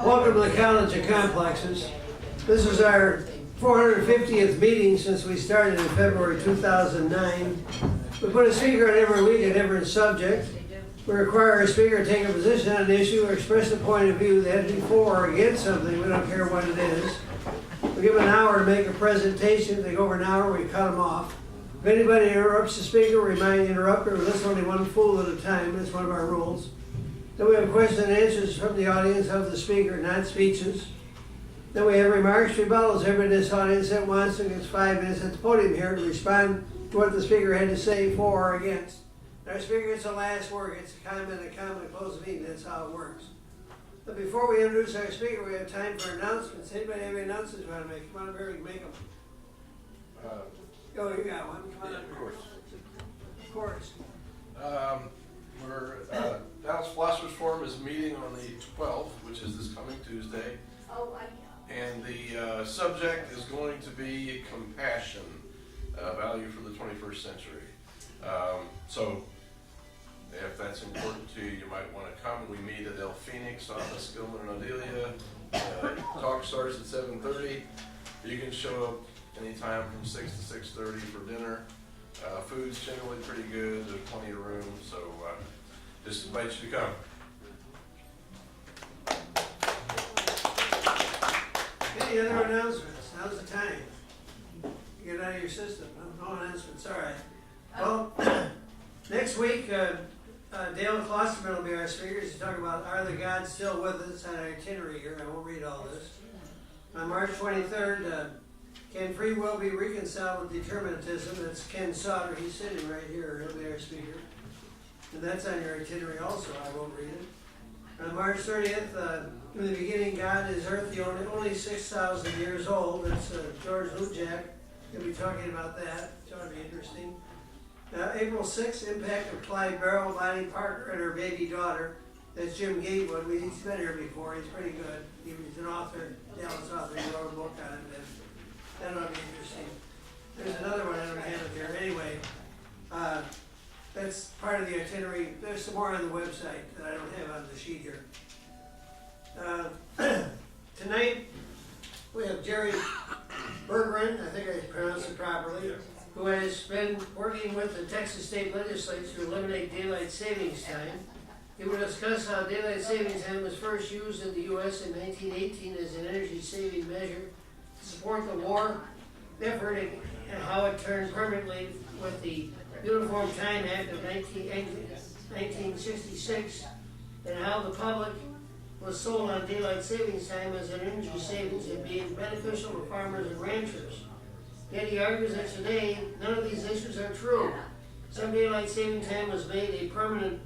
Welcome to the College of Complexes. This is our 450th meeting since we started in February 2009. We put a speaker on every week, a different subject. We require a speaker to take a position on an issue or express a point of view that is for or against something. We don't care what it is. We give them an hour to make a presentation. If they go over an hour, we cut them off. If anybody interrupts the speaker, we remind the interrupter. We listen only one fool at a time. That's one of our rules. Then we have questions and answers from the audience of the speaker, not speeches. Then we have remarks, rebuttals. Everybody in this audience that wants to gets 5 minutes at the podium here to respond to what the speaker had to say for or against. Our speaker gets the last word, gets a comment, close the meeting. That's how it works. But before we introduce our speaker, we have time for announcements. Anybody have any announcements you want to make? Come on up here, we can make them. You got one. Come on up here. Of course. Dallas Philosophers Forum is meeting on the 12th, which is this coming Tuesday. And the subject is going to be compassion, value for the 21st century. So if that's important to you, you might want to come. We meet at El Phoenix off of Skillman and Odelia. Talk starts at 7:30. You can show up anytime from 6 to 6:30 for dinner. Food's generally pretty good. There's plenty of room, so just invite you to come. Any other announcements? Now's the time. Get it out of your system. No announcements. All right. Well, next week, Dale Klosterman will be our speaker. He's talking about Are the Gods Still With Us? On our itinerary here. I won't read all this. On March 23rd, Can Free Will Be Reconciled with Determinism? That's Ken Sauter. He's sitting right here. He'll be our speaker. And that's on your itinerary also. I won't read it. On March 30th, in the beginning, God is earth, only 6,000 years old. That's George Lujak. He'll be talking about that. It's going to be interesting. April 6th, Impact of Clyde Barrow, Bonnie Parker, and her baby daughter. That's Jim Gatewood. He's been here before. He's pretty good. He's an author, Dallas author. He wrote a book on it. That ought to be interesting. There's another one I don't have it here. Anyway, that's part of the itinerary. There's some more on the website that I don't have on the sheet here. Tonight, we have Jerry Berggren, I think I pronounced it properly, who has been working with the Texas State Legislature to eliminate daylight savings time. He will discuss how daylight savings time was first used in the U.S. in 1918 as an energy-saving measure to support the war effort and how it turned permanently with the Uniform Time Act of 1966 and how the public was sold on daylight savings time as an energy savings and being beneficial to farmers and ranchers. Yet he argues that today, none of these issues are true. Some daylight saving time was made a permanent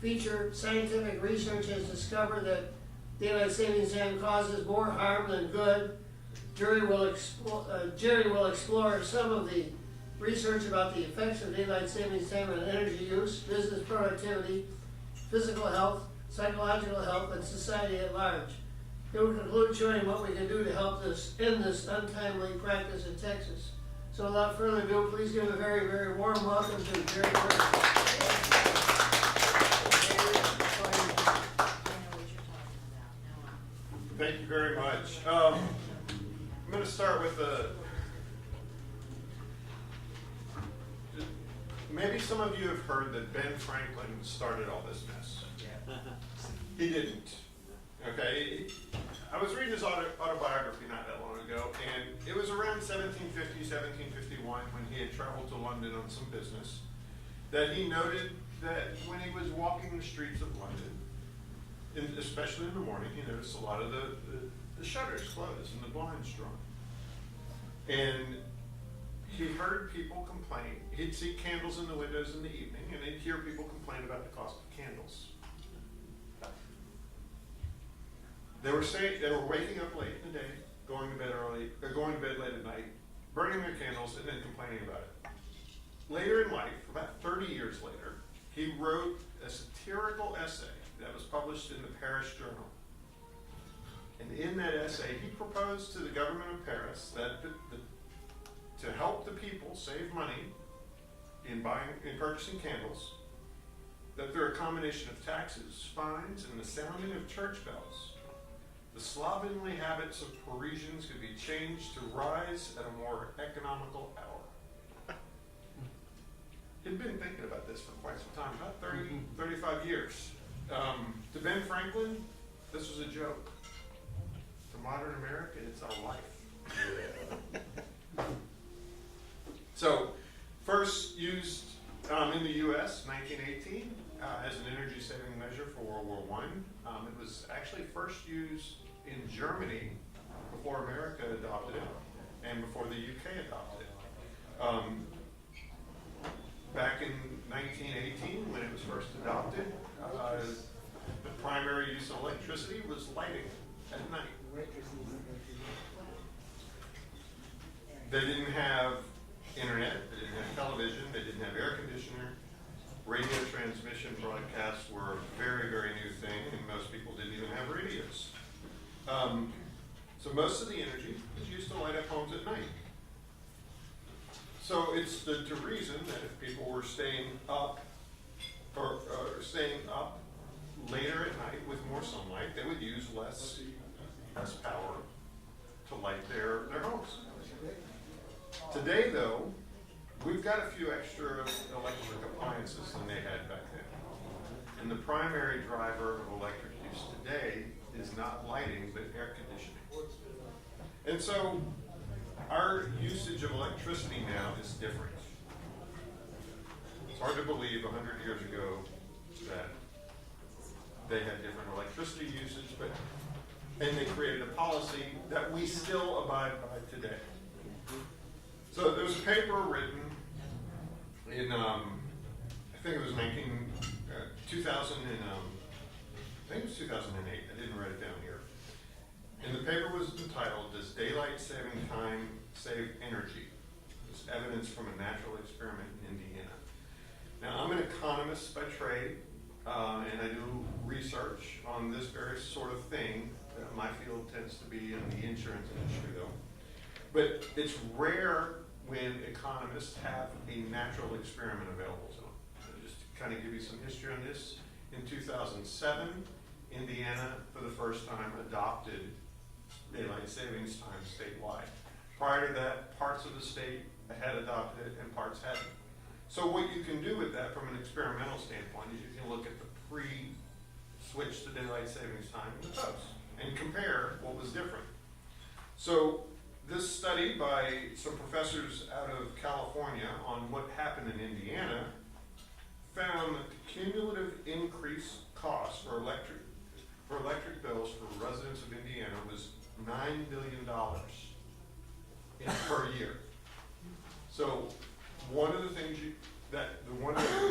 feature. Scientific research has discovered that daylight savings time causes more harm than good. Jerry will explore some of the research about the effects of daylight savings time on energy use, business productivity, physical health, psychological health, and society at large. It will conclude showing what we can do to help end this untimely practice in Texas. So without further ado, please give a very, very warm welcome to Jerry Berggren. Thank you very much. I'm going to start with maybe some of you have heard that Ben Franklin started all this mess. He didn't. Okay? I was reading his autobiography not that long ago, and it was around 1750, 1751, when he had traveled to London on some business, that he noted that when he was walking the streets of London, especially in the morning, he noticed a lot of the shutters closed and the blinds drawn. And he heard people complain. He'd see candles in the windows in the evening, and he'd hear people complain about the cost of candles. They were waking up late in the day, going to bed early, or going to bed late at night, burning their candles, and then complaining about it. Later in life, about 30 years later, he wrote a satirical essay that was published in the Paris Journal. And in that essay, he proposed to the government of Paris that to help the people save money in purchasing candles, that through a combination of taxes, fines, and the sounding of church bells, the slovenly habits of Parisians could be changed to rise at a more economical hour. He'd been thinking about this for quite some time, about 35 years. To Ben Franklin, this was a joke. To modern America, it's our life. So, first used in the U.S., 1918, as an energy-saving measure for World War I. It was actually first used in Germany before America adopted it, and before the UK adopted it. Back in 1918, when it was first adopted, the primary use of electricity was lighting at night. They didn't have internet, they didn't have television, they didn't have air conditioner. Radio transmission broadcasts were a very, very new thing, and most people didn't even have radios. So most of the energy was used to light up homes at night. So it stood to reason that if people were staying up or staying up later at night with more sunlight, they would use less power to light their homes. Today, though, we've got a few extra electric appliances than they had back then. And the primary driver of electric use today is not lighting, but air conditioning. And so our usage of electricity now is different. It's hard to believe 100 years ago that they had different electricity usage, and they created a policy that we still abide by today. So there was a paper written in, I think it was 2000 and, I think it was 2008. I didn't write it down here. And the paper was entitled, "Does Daylight Saving Time Save Energy?" It's evidence from a natural experiment in Indiana. Now, I'm an economist by trade, and I do research on this very sort of thing. My field tends to be in the insurance industry, though. But it's rare when economists have a natural experiment available to them. Just to kind of give you some history on this, in 2007, Indiana, for the first time, adopted daylight savings time statewide. Prior to that, parts of the state had adopted it and parts hadn't. So what you can do with that from an experimental standpoint is you can look at the pre-switch to daylight savings time and the post and compare what was different. So this study by some professors out of California on what happened in Indiana found that the cumulative increased cost for electric bills for residents of Indiana was $9 billion per year. So one of the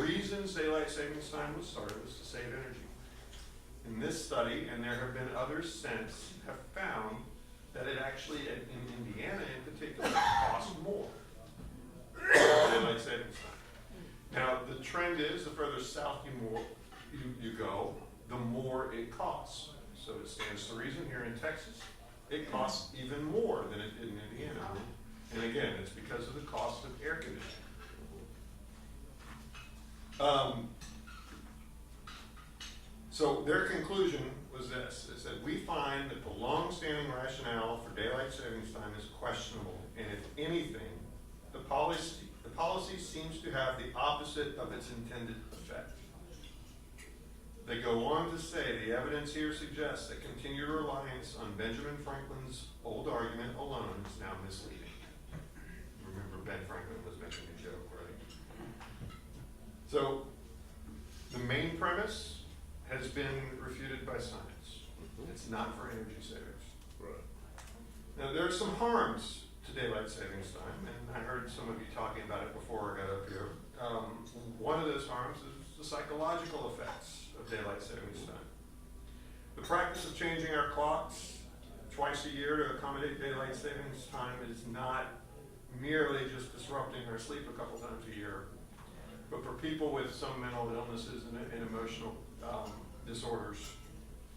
reasons daylight savings time was started was to save energy. In this study, and there have been others since, have found that it actually, in Indiana in particular, costs more than daylight savings time. Now, the trend is the further south you go, the more it costs. So it stands to reason here in Texas, it costs even more than it did in Indiana. And again, it's because of the cost of air conditioning. So their conclusion was this, is that we find that the long-standing rationale for daylight savings time is questionable, and if anything, the policy seems to have the opposite of its intended effect. They go on to say the evidence here suggests that continued reliance on Benjamin Franklin's old argument alone is now misleading. Remember, Ben Franklin was making a joke, right? So the main premise has been refuted by science. It's not for energy savings. Right. Now, there are some harms to daylight savings time, and I heard some of you talking about it before I got up here. One of those harms is the psychological effects of daylight savings time. The practice of changing our clocks twice a year to accommodate daylight savings time is not merely just disrupting our sleep a couple times a year, but for people with some mental illnesses and emotional disorders,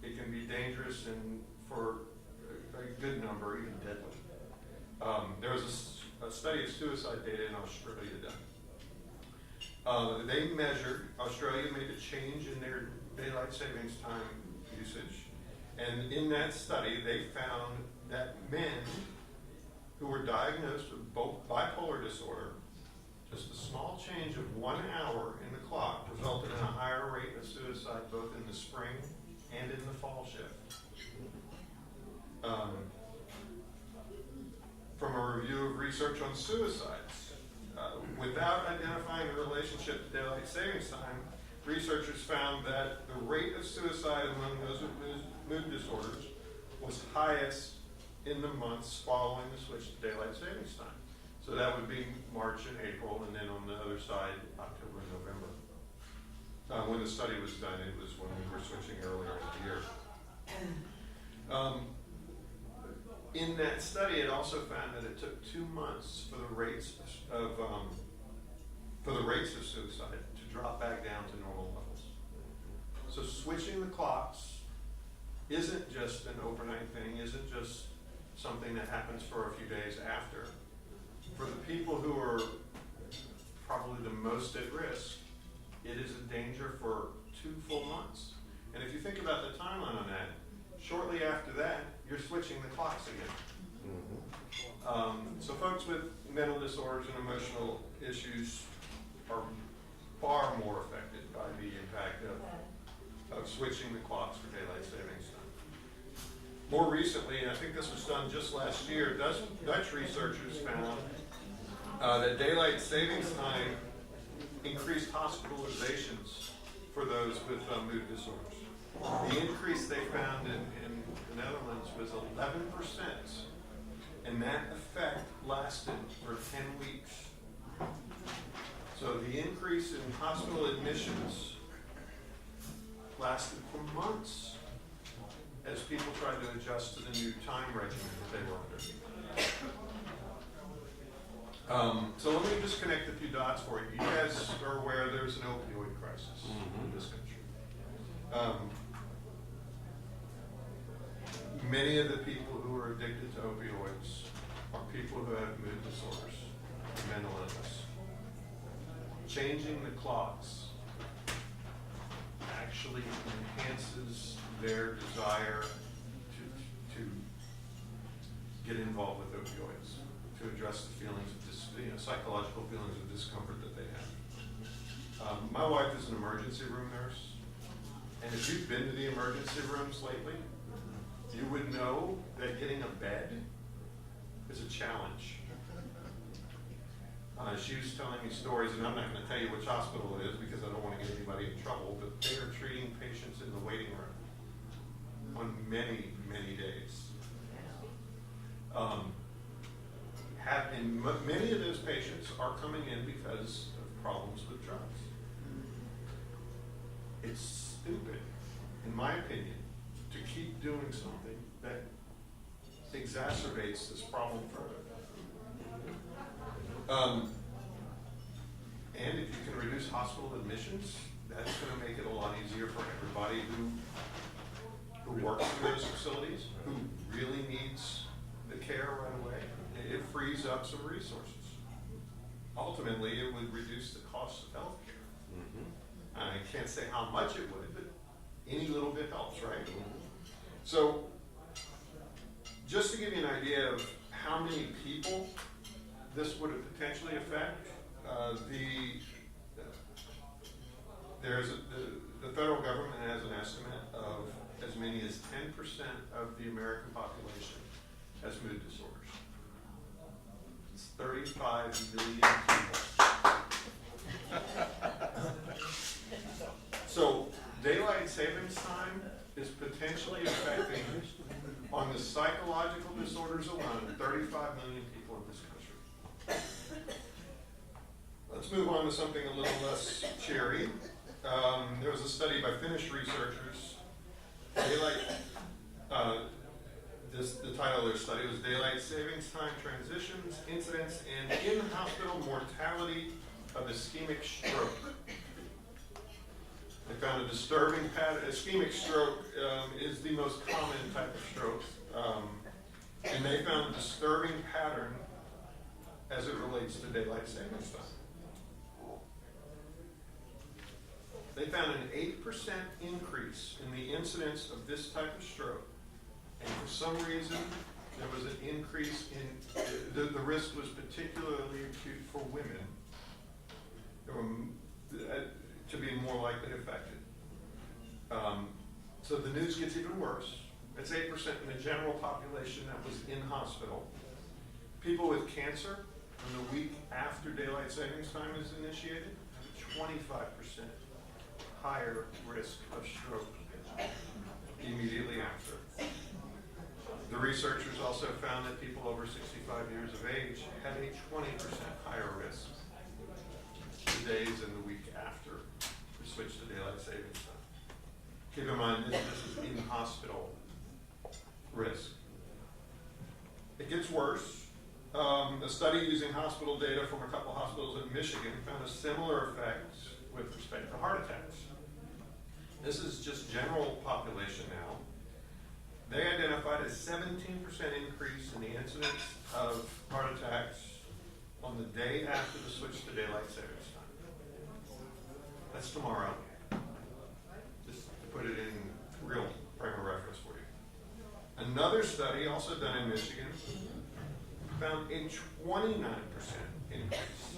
it can be dangerous and for a good number, even deadly. There was a study of suicide data in Australia done. They measured, Australia made a change in their daylight savings time usage, And in that study, they found that men who were diagnosed with both bipolar disorder, just a small change of 1 hour in the clock resulted in a higher rate of suicide both in the spring and in the fall shift. From a review of research on suicides, without identifying a relationship to daylight savings time, researchers found that the rate of suicide among those with mood disorders was highest in the months following the switch to daylight savings time. So that would be March and April, and then on the other side, October and November. When the study was done, it was when we were switching earlier in the year. In that study, it also found that it took 2 months for the rates of suicide to drop back down to normal levels. So switching the clocks isn't just an overnight thing, isn't just something that happens for a few days after. For the people who are probably the most at risk, it is a danger for 2 full months. And if you think about the timeline on that, shortly after that, you're switching the clocks again. So folks with mental disorders and emotional issues are far more affected by the impact of switching the clocks for daylight savings time. More recently, and I think this was done just last year, Dutch researchers found that daylight savings time increased hospitalizations for those with mood disorders. The increase they found in the Netherlands was 11%, and that effect lasted for 10 weeks. So the increase in hospital admissions lasted for months as people tried to adjust to the new time regimen that they were under. So let me just connect a few dots for you. You guys are aware there's an opioid crisis in this country. Many of the people who are addicted to opioids are people who have mood disorders and mental illness. Changing the clocks actually enhances their desire to get involved with opioids, to address the feelings of psychological feelings of discomfort that they have. My wife is an emergency room nurse, and if you've been to the emergency rooms lately, you would know that getting a bed is a challenge. She was telling me stories, and I'm not going to tell you which hospital it is because I don't want to get anybody in trouble, but they are treating patients in the waiting room on many, many days. And many of those patients are coming in because of problems with drugs. It's stupid, in my opinion, to keep doing something that exacerbates this problem further. And if you can reduce hospital admissions, that's going to make it a lot easier for everybody who works in those facilities, who really needs the care right away. It frees up some resources. Ultimately, it would reduce the cost of health care. I can't say how much it would, but any little bit helps, right? So, just to give you an idea of how many people this would potentially affect, the federal government has an estimate of as many as 10% of the American population has mood disorders. It's 35 million people. So daylight savings time is potentially affecting, on the psychological disorders alone, 35 million people in this country. Let's move on to something a little less cheery. There was a study by Finnish researchers. The title of their study was Daylight Savings Time Transitions, Incidence, and In-Hospital Mortality of Ischemic Stroke. They found a disturbing pattern. Ischemic stroke is the most common type of stroke. And they found a disturbing pattern as it relates to daylight savings time. they found an 8% increase in the incidence of this type of stroke. And for some reason, there was an increase in, the risk was particularly acute for women to be more likely affected. So the news gets even worse. It's 8% in the general population that was in hospital. People with cancer in the week after daylight savings time is initiated have a 25% higher risk of stroke immediately after. The researchers also found that people over 65 years of age had a 20% higher risk the days and the week after the switch to daylight savings time. Keep in mind, this is in hospital risk. It gets worse. A study using hospital data from a couple hospitals in Michigan found a similar effect with respect to heart attacks. This is just general population now. They identified a 17% increase in the incidence of heart attacks on the day after the switch to daylight savings time. That's tomorrow. Just to put it in real frame of reference for you. Another study, also done in Michigan, found a 29% increase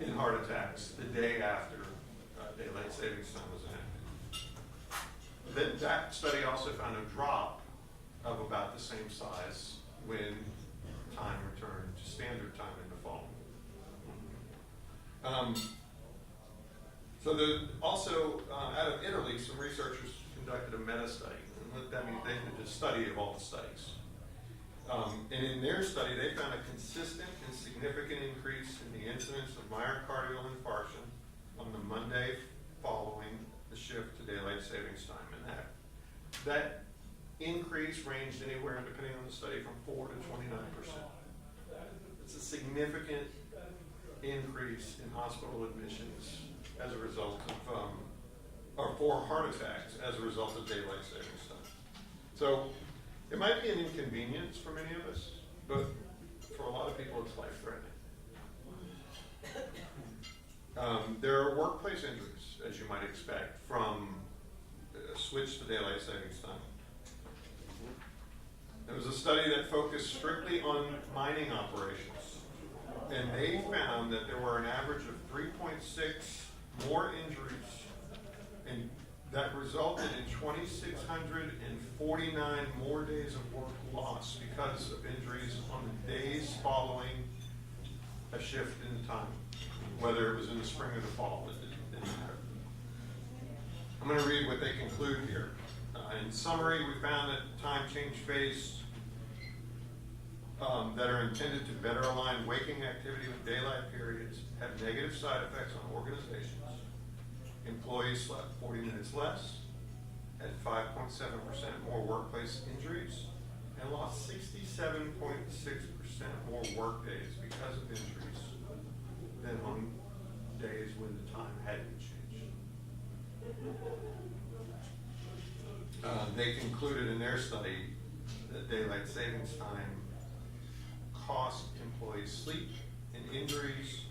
in heart attacks the day after daylight savings time was enacted. That study also found a drop of about the same size when time returned to standard time in the fall. Also out of Italy, some researchers conducted a meta-study. And what that means, they did a study of all the studies. And in their study, they found a consistent and significant increase in the incidence of myocardial infarction on the Monday following the shift to daylight savings time. And that increase ranged anywhere, depending on the study, from 4 to 29%. It's a significant increase in hospital admissions as a result of, or for heart attacks as a result of daylight savings time. So it might be an inconvenience for many of us, but for a lot of people, it's life-threatening. There are workplace injuries, as you might expect, from a switch to daylight savings time. There was a study that focused strictly on mining operations, and they found that there were an average of 3.6 more injuries, and that resulted in 2,649 more days of work lost because of injuries on the days following a shift in time, whether it was in the spring or the fall, it didn't matter. I'm going to read what they conclude here. In summary, we found that time change phase that are intended to better align waking activity with daylight periods have negative side effects on organizations. Employees slept 40 minutes less, had 5.7% more workplace injuries, and lost 67.6% more work days because of injuries than on days when the time hadn't changed. They concluded in their study that daylight savings time cost employees sleep and injuries,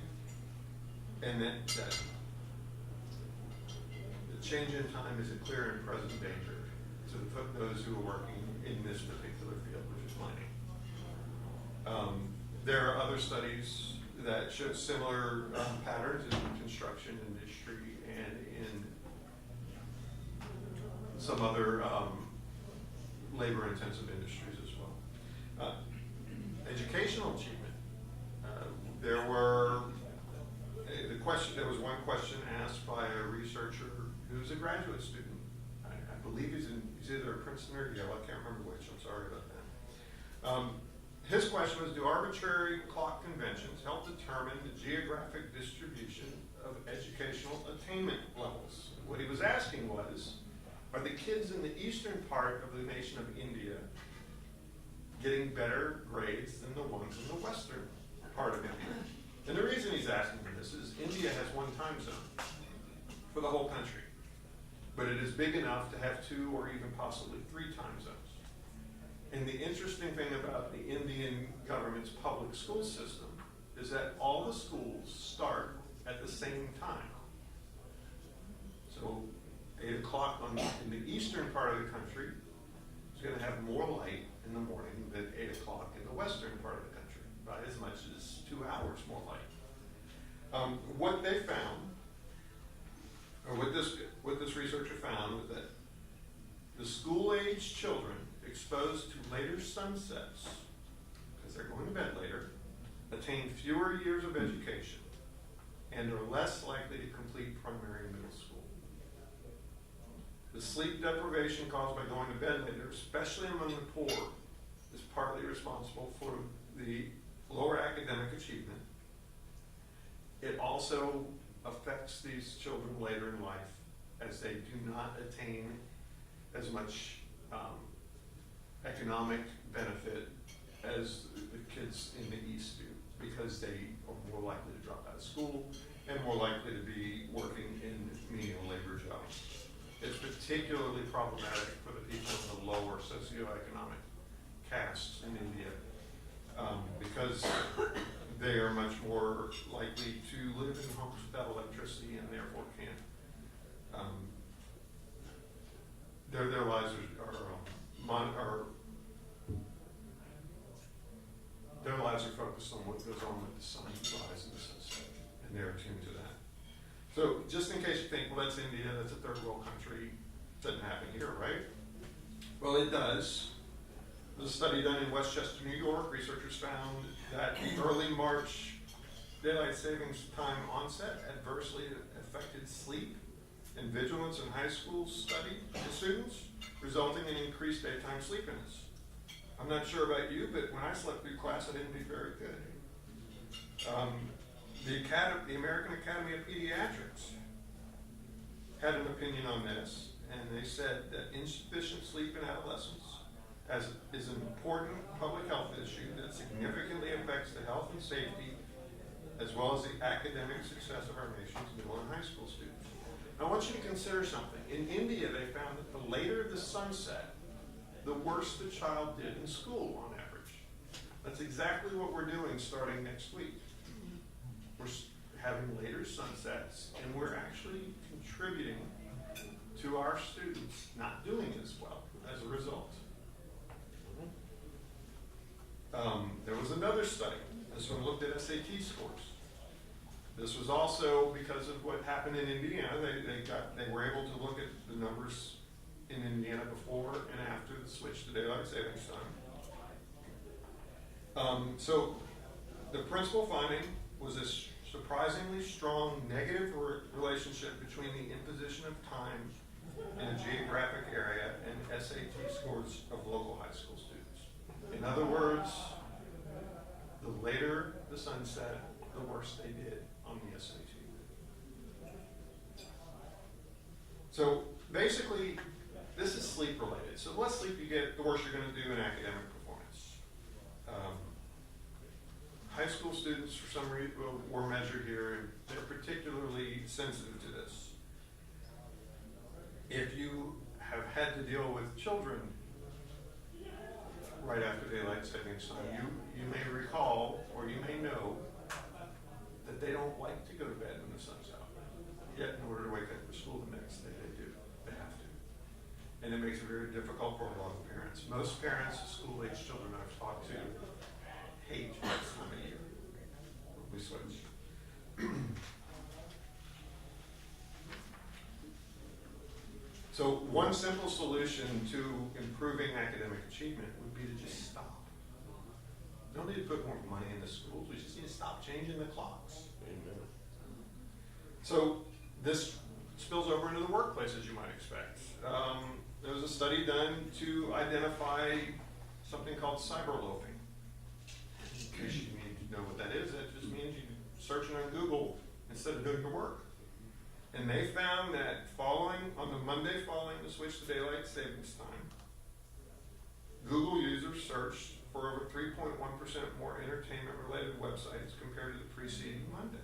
and that the change in time is a clear and present danger to those who are working in this particular field, which is mining. There are other studies that show similar patterns in the construction industry and in some other labor-intensive industries as well. Educational achievement. There was one question asked by a researcher who's a graduate student. I believe he's either at Princeton or Yale. I can't remember which. I'm sorry about that. His question was, do arbitrary clock conventions help determine the geographic distribution of educational attainment levels? What he was asking was, are the kids in the eastern part of the nation of India getting better grades than the ones in the western part of India? And the reason he's asking this is India has one time zone for the whole country, but it is big enough to have 2 or even possibly 3 time zones. And the interesting thing about the Indian government's public school system is that all the schools start at the same time. o'clock in the eastern part of the country is going to have more light in the morning than 8 o'clock in the western part of the country, by as much as 2 hours more light. What they found, or what this researcher found, was that the school-age children exposed to later sunsets, because they're going to bed later, attain fewer years of education and are less likely to complete primary and middle school. The sleep deprivation caused by going to bed later, especially among the poor, is partly responsible for the lower academic achievement. It also affects these children later in life, as they do not attain as much economic benefit as the kids in the East do, because they are more likely to drop out of school and more likely to be working in menial labor jobs. It's particularly problematic for the people in the lower socioeconomic castes in India, because they are much more likely to live in homes without electricity and therefore can't. Their lives their lives are focused on what goes on with the sunrise and the sunset, and they're attuned to that. So just in case you think, well, that's India, that's a third world country, it doesn't happen here, right? Well, it does. There's a study done in Westchester, New York. Researchers found that the early March daylight savings time onset adversely affected sleep and vigilance in high school students, resulting in increased daytime sleepiness. I'm not sure about you, but when I slept through class, I didn't do very good. The American Academy of Pediatrics had an opinion on this, and they said that insufficient sleep in adolescence is an important public health issue that significantly affects the health and safety, as well as the academic success of our nation's middle and high school students. I want you to consider something. In India, they found that the later the sunset, the worse the child did in school on average. That's exactly what we're doing starting next week. We're having later sunsets, and we're actually contributing to our students not doing as well as a result. There was another study. This one looked at SAT scores. This was also because of what happened in Indiana. They were able to look at the numbers in Indiana before and after the switch to daylight savings time. So the principal finding was a surprisingly strong negative relationship between the imposition of time in a geographic area and SAT scores of local high school students. In other words, the later the sunset, the worse they did on the SAT. So basically, this is sleep related. So the less sleep you get, the worse you're going to do in academic performance. High school students, for some reason, were measured here, and they're particularly sensitive to this. If you have had to deal with children right after daylight savings time, you may recall, or you may know, that they don't like to go to bed when the sun's out. Yet, in order to wake up for school the next day, they do. They have to. And it makes it very difficult for a lot of parents. Most parents of school-age children I've talked to hate this time of year. We switch. So one simple solution to improving academic achievement would be to just stop. We don't need to put more money into schools. We just need to stop changing the clocks. Amen. So this spills over into the workplace, as you might expect. There was a study done to identify something called cyberloafing. In case you need to know what that is, that just means you're searching on Google instead of doing your work. And they found that on the Monday following the switch to daylight savings time, Google users searched for over 3.1% more entertainment-related websites compared to the preceding Monday.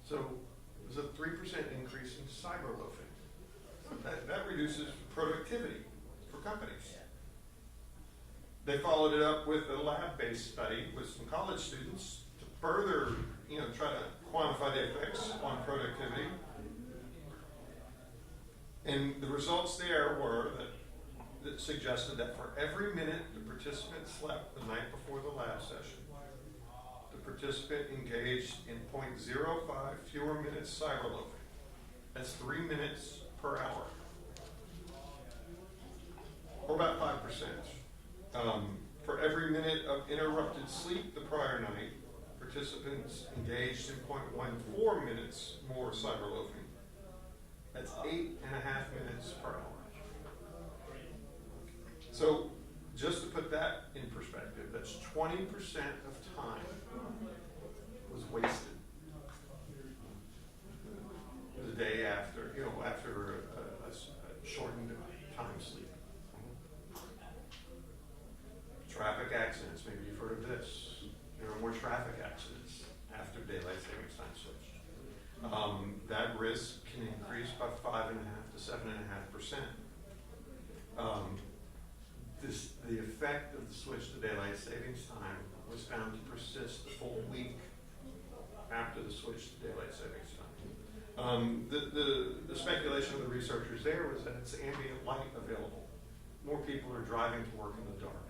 So there's a 3% increase in cyberloafing. That reduces productivity for companies. They followed it up with a lab-based study with some college students to further, try to quantify the effects on productivity. And the results there were that suggested that for every minute the participant slept the night before the lab session, the participant engaged in 0.05 fewer minutes cyberloafing. That's 3 minutes per hour, or about 5%. For every minute of interrupted sleep the prior night, participants engaged in 0.14 minutes more cyberloafing. That's 8.5 minutes per hour. So, just to put that in perspective, that's 20% of time was wasted the day after, after a shortened time sleep. Traffic accidents, maybe you've heard of this. There are more traffic accidents after daylight savings time switched. That risk can increase by 5.5 to 7.5%. The effect of the switch to daylight savings time was found to persist the full week after the switch to daylight savings time. The speculation of the researchers there was that it's ambient light available. More people are driving to work in the dark.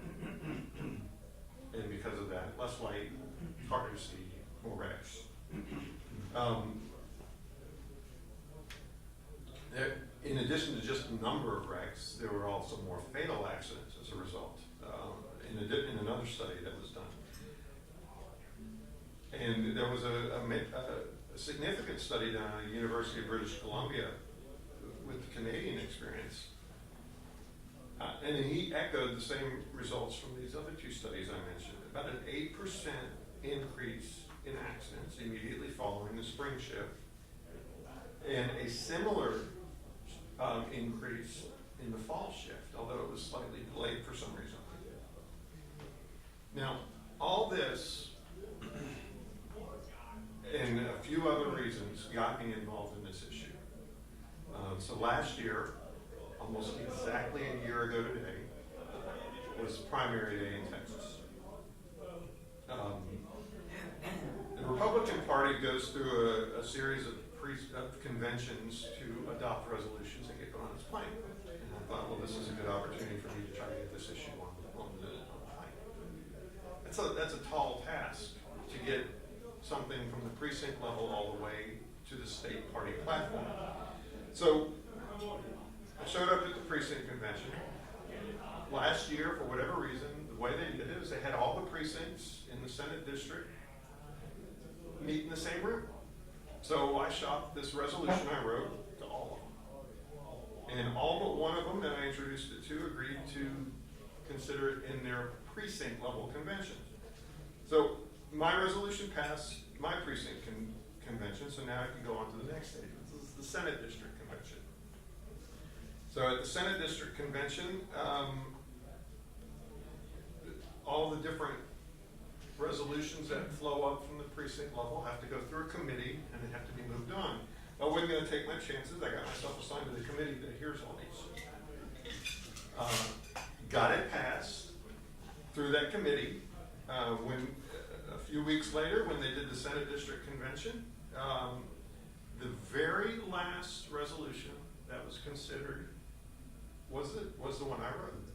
And because of that, less light, harder to see, more wrecks. In addition to just the number of wrecks, there were also more fatal accidents as a result, in another study that was done. And there was a significant study done at the University of British Columbia with the Canadian experience. And he echoed the same results from these other two studies I mentioned. About an 8% increase in accidents immediately following the spring shift, and a similar increase in the fall shift, although it was slightly delayed for some reason. Now, all this and a few other reasons got me involved in this issue. So last year, almost exactly a year ago today, was primary day in Texas. The Republican Party goes through a series of conventions to adopt resolutions that get put on its plane. And I thought, well, this is a good opportunity for me to try to get this issue on the plane. That's a tall task to get something from the precinct level all the way to the state party platform. So I showed up at the precinct convention. Last year, for whatever reason, the way they did it is they had all the precincts in the Senate district meet in the same room. So I shot this resolution I wrote to all of them. And all but one of them that I introduced it to agreed to consider it in their precinct level convention. So my resolution passed my precinct convention, so now I can go on to the next stage. This is the Senate district convention. So at the Senate district convention, all the different resolutions that flow up from the precinct level have to go through a committee and they have to be moved on. I wasn't going to take my chances. I got myself assigned to the committee that hears all these. Got it passed through that committee. When a few weeks later, when they did the Senate district convention, the very last resolution that was considered was the one I wrote.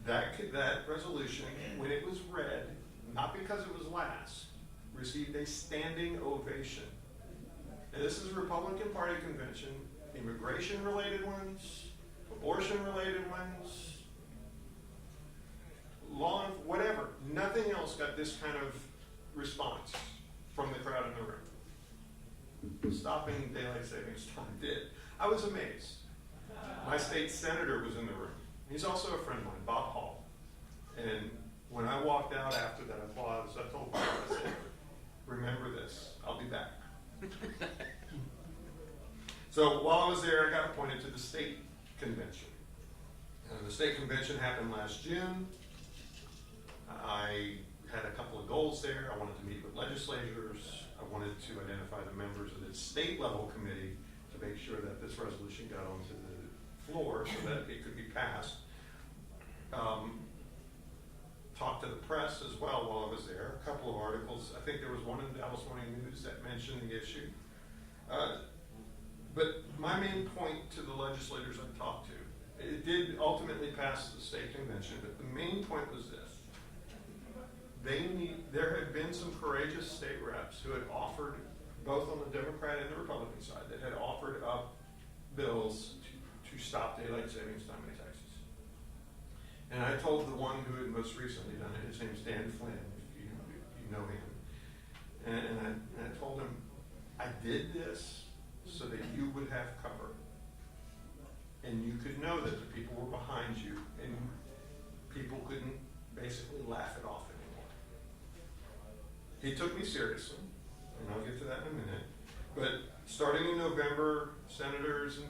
That resolution, when it was read, not because it was last, received a standing ovation. And this is a Republican Party convention, immigration-related ones, abortion-related ones, law, whatever. Nothing else got this kind of response from the crowd in the room. Stopping daylight savings time did. I was amazed. My state senator was in the room. He's also a friend of mine, Bob Hall. And when I walked out after that applause, I told Bob, I said, remember this, I'll be back. So while I was there, I got appointed to the state convention. The state convention happened last June. I had a couple of goals there. I wanted to meet with legislators. I wanted to identify the members of the state level committee to make sure that this resolution got onto the floor so that it could be passed. Talked to the press as well while I was there. A couple of articles. I think there was one in the Dallas Morning News that mentioned the issue. But my main point to the legislators I talked to, it did ultimately pass the state convention, but the main point was this. There had been some courageous state reps who had offered, both on the Democrat and the Republican side, that had offered up bills to stop daylight savings time in Texas. And I told the one who had most recently done it, his name's Dan Flynn, if you know him, and I told him, I did this so that you would have cover. And you could know that the people were behind you, and people couldn't basically laugh it off anymore. He took me seriously, and I'll get to that in a minute. But starting in November, senators and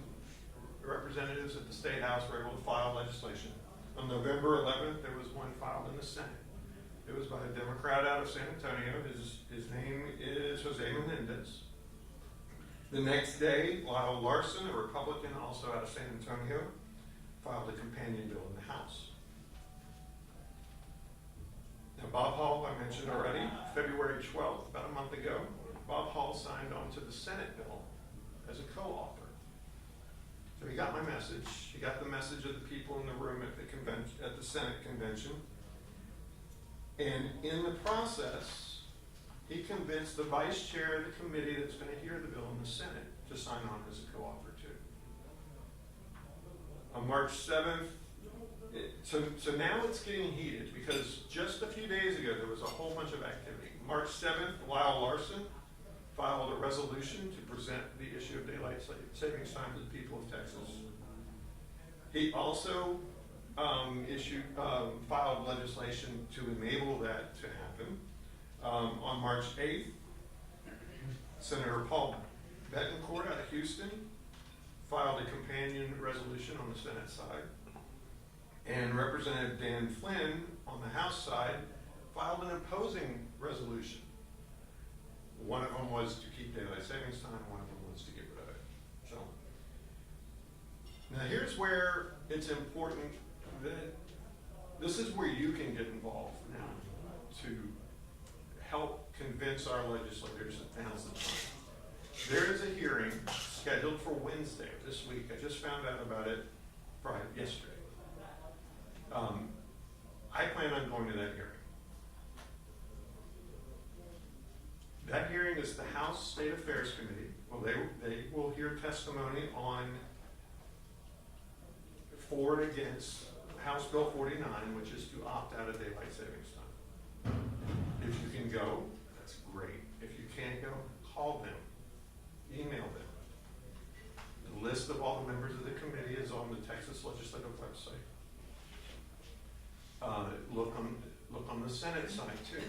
representatives at the State House were able to file legislation. On November 11th, there was one filed in the Senate. It was by a Democrat out of San Antonio. His name is Jose Menendez. The next day, Lyle Larson, a Republican also out of San Antonio, filed a companion bill in the House. Now, Bob Hall, I mentioned already, February 12th, about a month ago, Bob Hall signed on to the Senate bill as a co-author. So he got my message. He got the message of the people in the room at the convention, at the Senate convention. And in the process, he convinced the vice chair of the committee that's going to hear the bill in the Senate to sign on as a co-author too. On March 7th, so now it's getting heated because just a few days ago there was a whole bunch of activity. March 7th, Lyle Larson filed a resolution to present the issue of daylight savings time to the people of Texas. He also filed legislation to enable that to happen. On March 8th, Senator Paul Betancourt out of Houston filed a companion resolution on the Senate side. And Representative Dan Flynn on the House side filed an opposing resolution. One of them was to keep daylight savings time, one of them was to get rid of it. So, now here's where it's important that this is where you can get involved now to help convince our legislators that now's the time. There is a hearing scheduled for Wednesday of this week. I just found out about it yesterday. I plan on going to that hearing. That hearing is the House State Affairs Committee. Well, they will hear testimony on for and against House Bill 49, which is to opt out of daylight savings time. If you can go, that's great. If you can't go, call them, email them. The list of all the members of the committee is on the Texas Legislative website. Look on the Senate side too.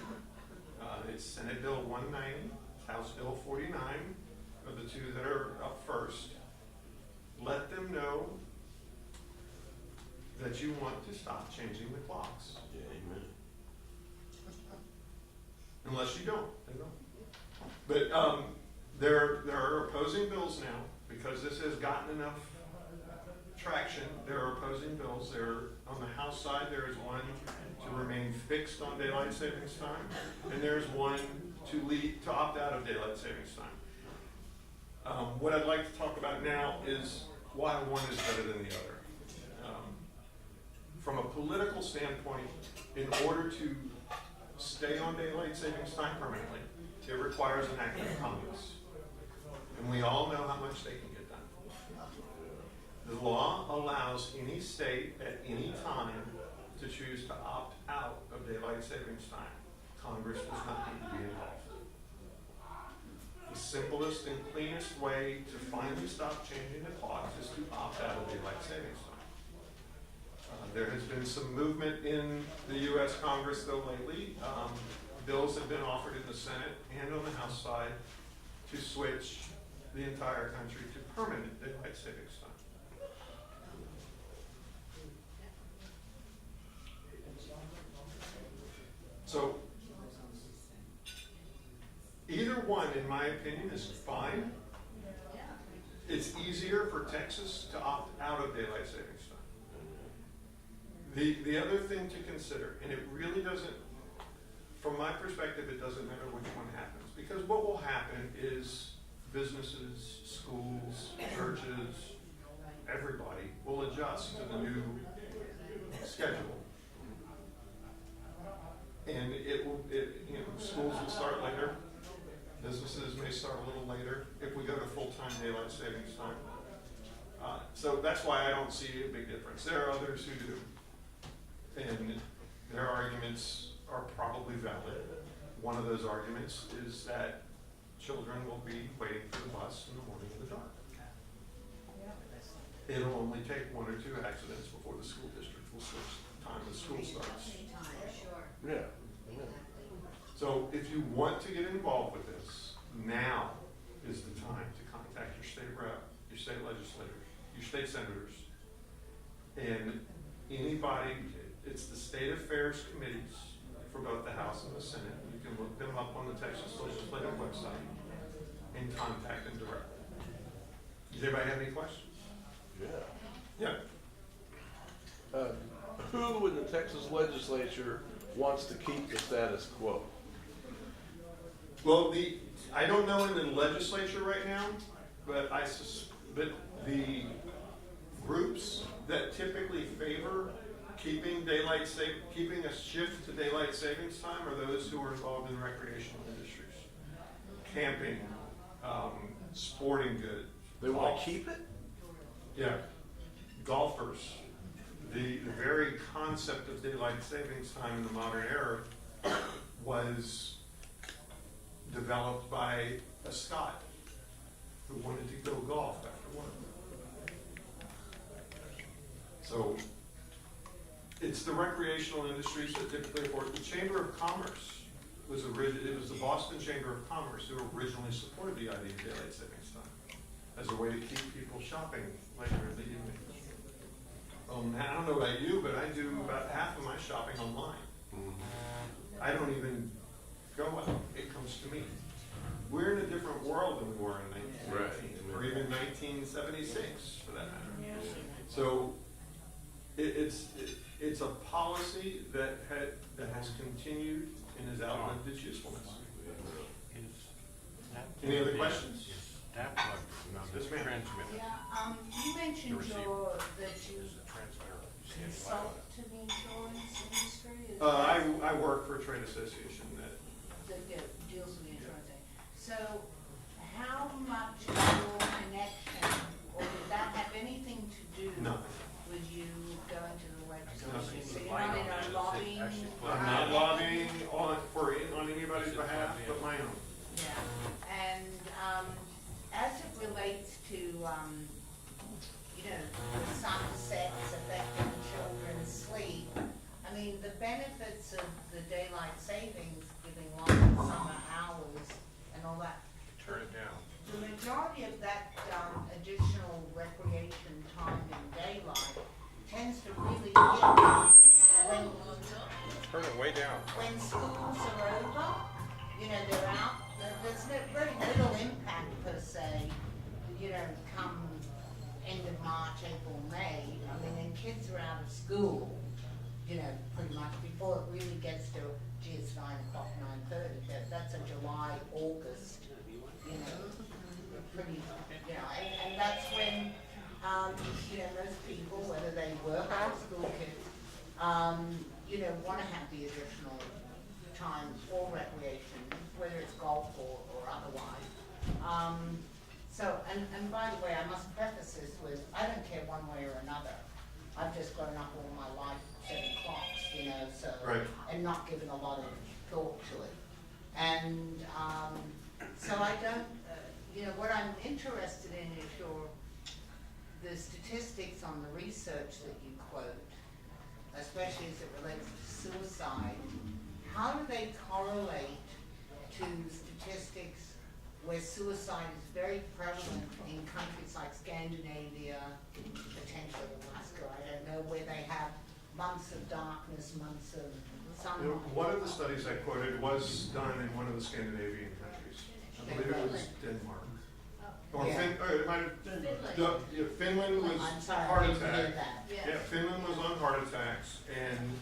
It's Senate Bill 190, House Bill 49 are the two that are up first. Let them know that you want to stop changing the clocks. Yeah, amen. Unless you don't, they don't. But there are opposing bills now because this has gotten enough traction. There are opposing bills. On the House side, there is one to remain fixed on daylight savings time, and there's one to opt out of daylight savings time. What I'd like to talk about now is why one is better than the other. From a political standpoint, in order to stay on daylight savings time permanently, it requires an act of Congress. And we all know how much they can get done. The law allows any state at any time to choose to opt out of daylight savings time. Congress does not need to be involved. The simplest and cleanest way to finally stop changing the clocks is to opt out of daylight savings time. There has been some movement in the U.S. Congress, though, lately. Bills have been offered in the Senate and on the House side to switch the entire country to permanent daylight savings time. So, either one, in my opinion, is fine. It's easier for Texas to opt out of daylight savings time. The other thing to consider, and it really doesn't, from my perspective, it doesn't matter which one happens, because what will happen is businesses, schools, churches, everybody will adjust to the new schedule. And schools will start later, businesses may start a little later if we go to full-time daylight savings time. So that's why I don't see a big difference. There are others who do, and their arguments are probably valid. One of those arguments is that children will be waiting for the bus in the morning in the dark. It'll only take 1 or 2 accidents before the school district will switch the time the school starts. Yeah. So if you want to get involved with this, now is the time to contact your state rep, your state legislator, your state senators, and anybody. It's the state affairs committees for both the House and the Senate. You can look them up on the Texas Legislative website and contact them directly. Does anybody have any questions? Yeah. Yeah. Who in the Texas Legislature wants to keep the status quo? Well, I don't know in the legislature right now, but but the groups that typically favor keeping a shift to daylight savings time are those who are involved in recreational industries, camping, sporting goods. They want to keep it? Yeah, golfers. The very concept of daylight savings time in the modern era was developed by a Scot who wanted to go golf after work. So it's the recreational industries that typically afford. The Chamber of Commerce it was the Boston Chamber of Commerce who originally supported the idea of daylight savings time as a way to keep people shopping later in the evening. I don't know about you, but I do about half of my shopping online. I don't even go out. It comes to me. We're in a different world than we were in 1919 or even 1976 for that matter. So it's a policy that has continued and has outlived its usefulness. Any other questions? Yes, ma'am. Yeah, you mentioned that you consult to the insurance industry? I work for a trade association that deals with the insurance. So how much of your connection, or did that have anything to do with you going to the legislature? So you're not in a lobbying? I'm not lobbying on anybody's behalf but my own. Yeah, and as it relates to, the sunsets affecting children's sleep, I mean, the benefits of the daylight savings, giving longer summer hours and all that. Turn it down. The majority of that additional recreation time in daylight tends to really hit when Turn it way down. when schools are over, they're out, there's very little impact per se, come end of March, April, May. I mean, when kids are out of school, pretty much before it really gets to, it's 9 o'clock, 9:30, that's a July, August, pretty, and that's when, most people, whether they work or school kids, want to have the additional time for recreation, whether it's golf or otherwise. And by the way, I must preface this with, I don't care one way or another. I've just grown up all my life setting clocks, Right. and not given a lot of thought to it. And so I don't, what I'm interested in is the statistics on the research that you quote, especially as it relates to suicide. How do they correlate to statistics where suicide is very prevalent in countries like Scandinavia, potentially Alaska, I don't know, where they have months of darkness, months of sunlight? One of the studies I quoted was done in one of the Scandinavian countries. I believe it was Denmark. Or it might have, Finland was I'm sorry, heart I didn't hear attack. that. Yeah, Finland was on heart attacks, and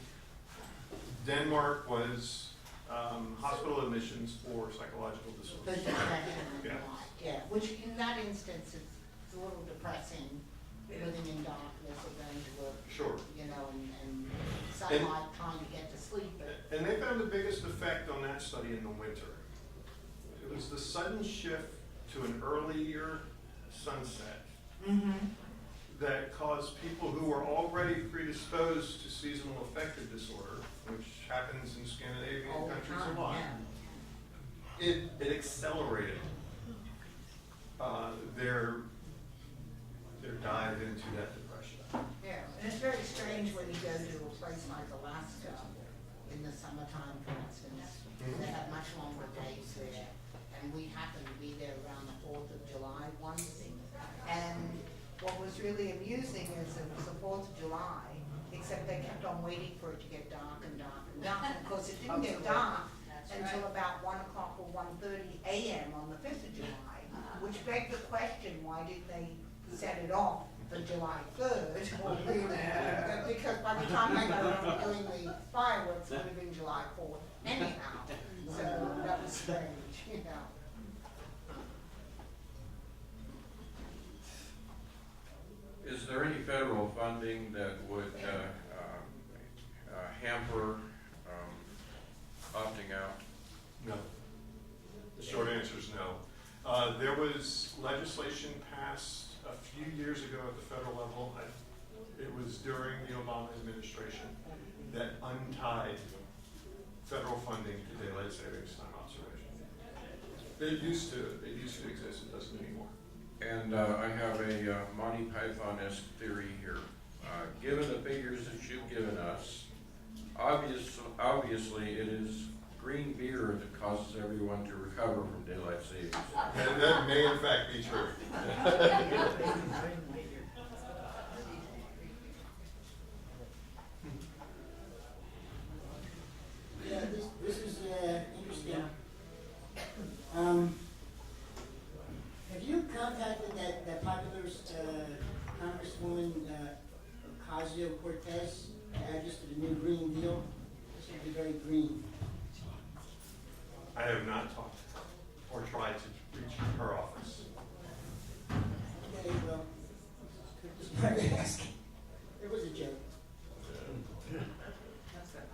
Denmark was hospital admissions for psychological The disorders. depression and the Yeah. like, Yeah, which in that instance, it's a little depressing, living in darkness or going to work, Sure. you know, and sunlight trying to get to sleep. But And they found the biggest effect on that study in the winter. It was the sudden shift to an earlier sunset that caused people who were already predisposed to seasonal affective disorder, which happens in Scandinavian all the countries time, a lot. yeah. It accelerated their dive into that depression. Yeah, and it's very strange when you go to a place like Alaska in the summertime, for instance. They have much longer days there, and we happened to be there around the 4th of July once. And what was really amusing is it was the 4th of July, except they kept on waiting for it to get dark and dark and dark. And of course, it didn't get dark until about 1 o'clock or 1:30 a.m. on the 5th of July, which begged the question, why didn't they set it off for July 3rd? Because by the time they got around to doing the fireworks, it would have been July 4th anyhow. So that was strange, you know. Is there any federal funding that would hamper opting out? No. The short answer is no. There was legislation passed a few years ago at the federal level. It was during the Obama administration that untied federal funding to daylight savings time observation. It used to exist. It doesn't anymore. And I have a Monty Python-esque theory here. Given the figures that you've given us, obviously it is green beer that causes everyone to recover from daylight savings. And that may in fact be true. Yeah, this is interesting. Have you contacted that popular Congresswoman Ocasio-Cortez to add this to the new Green Deal? This would be very green. I have not talked to her or tried to reach her office. Okay, well, just trying to ask. It was a joke.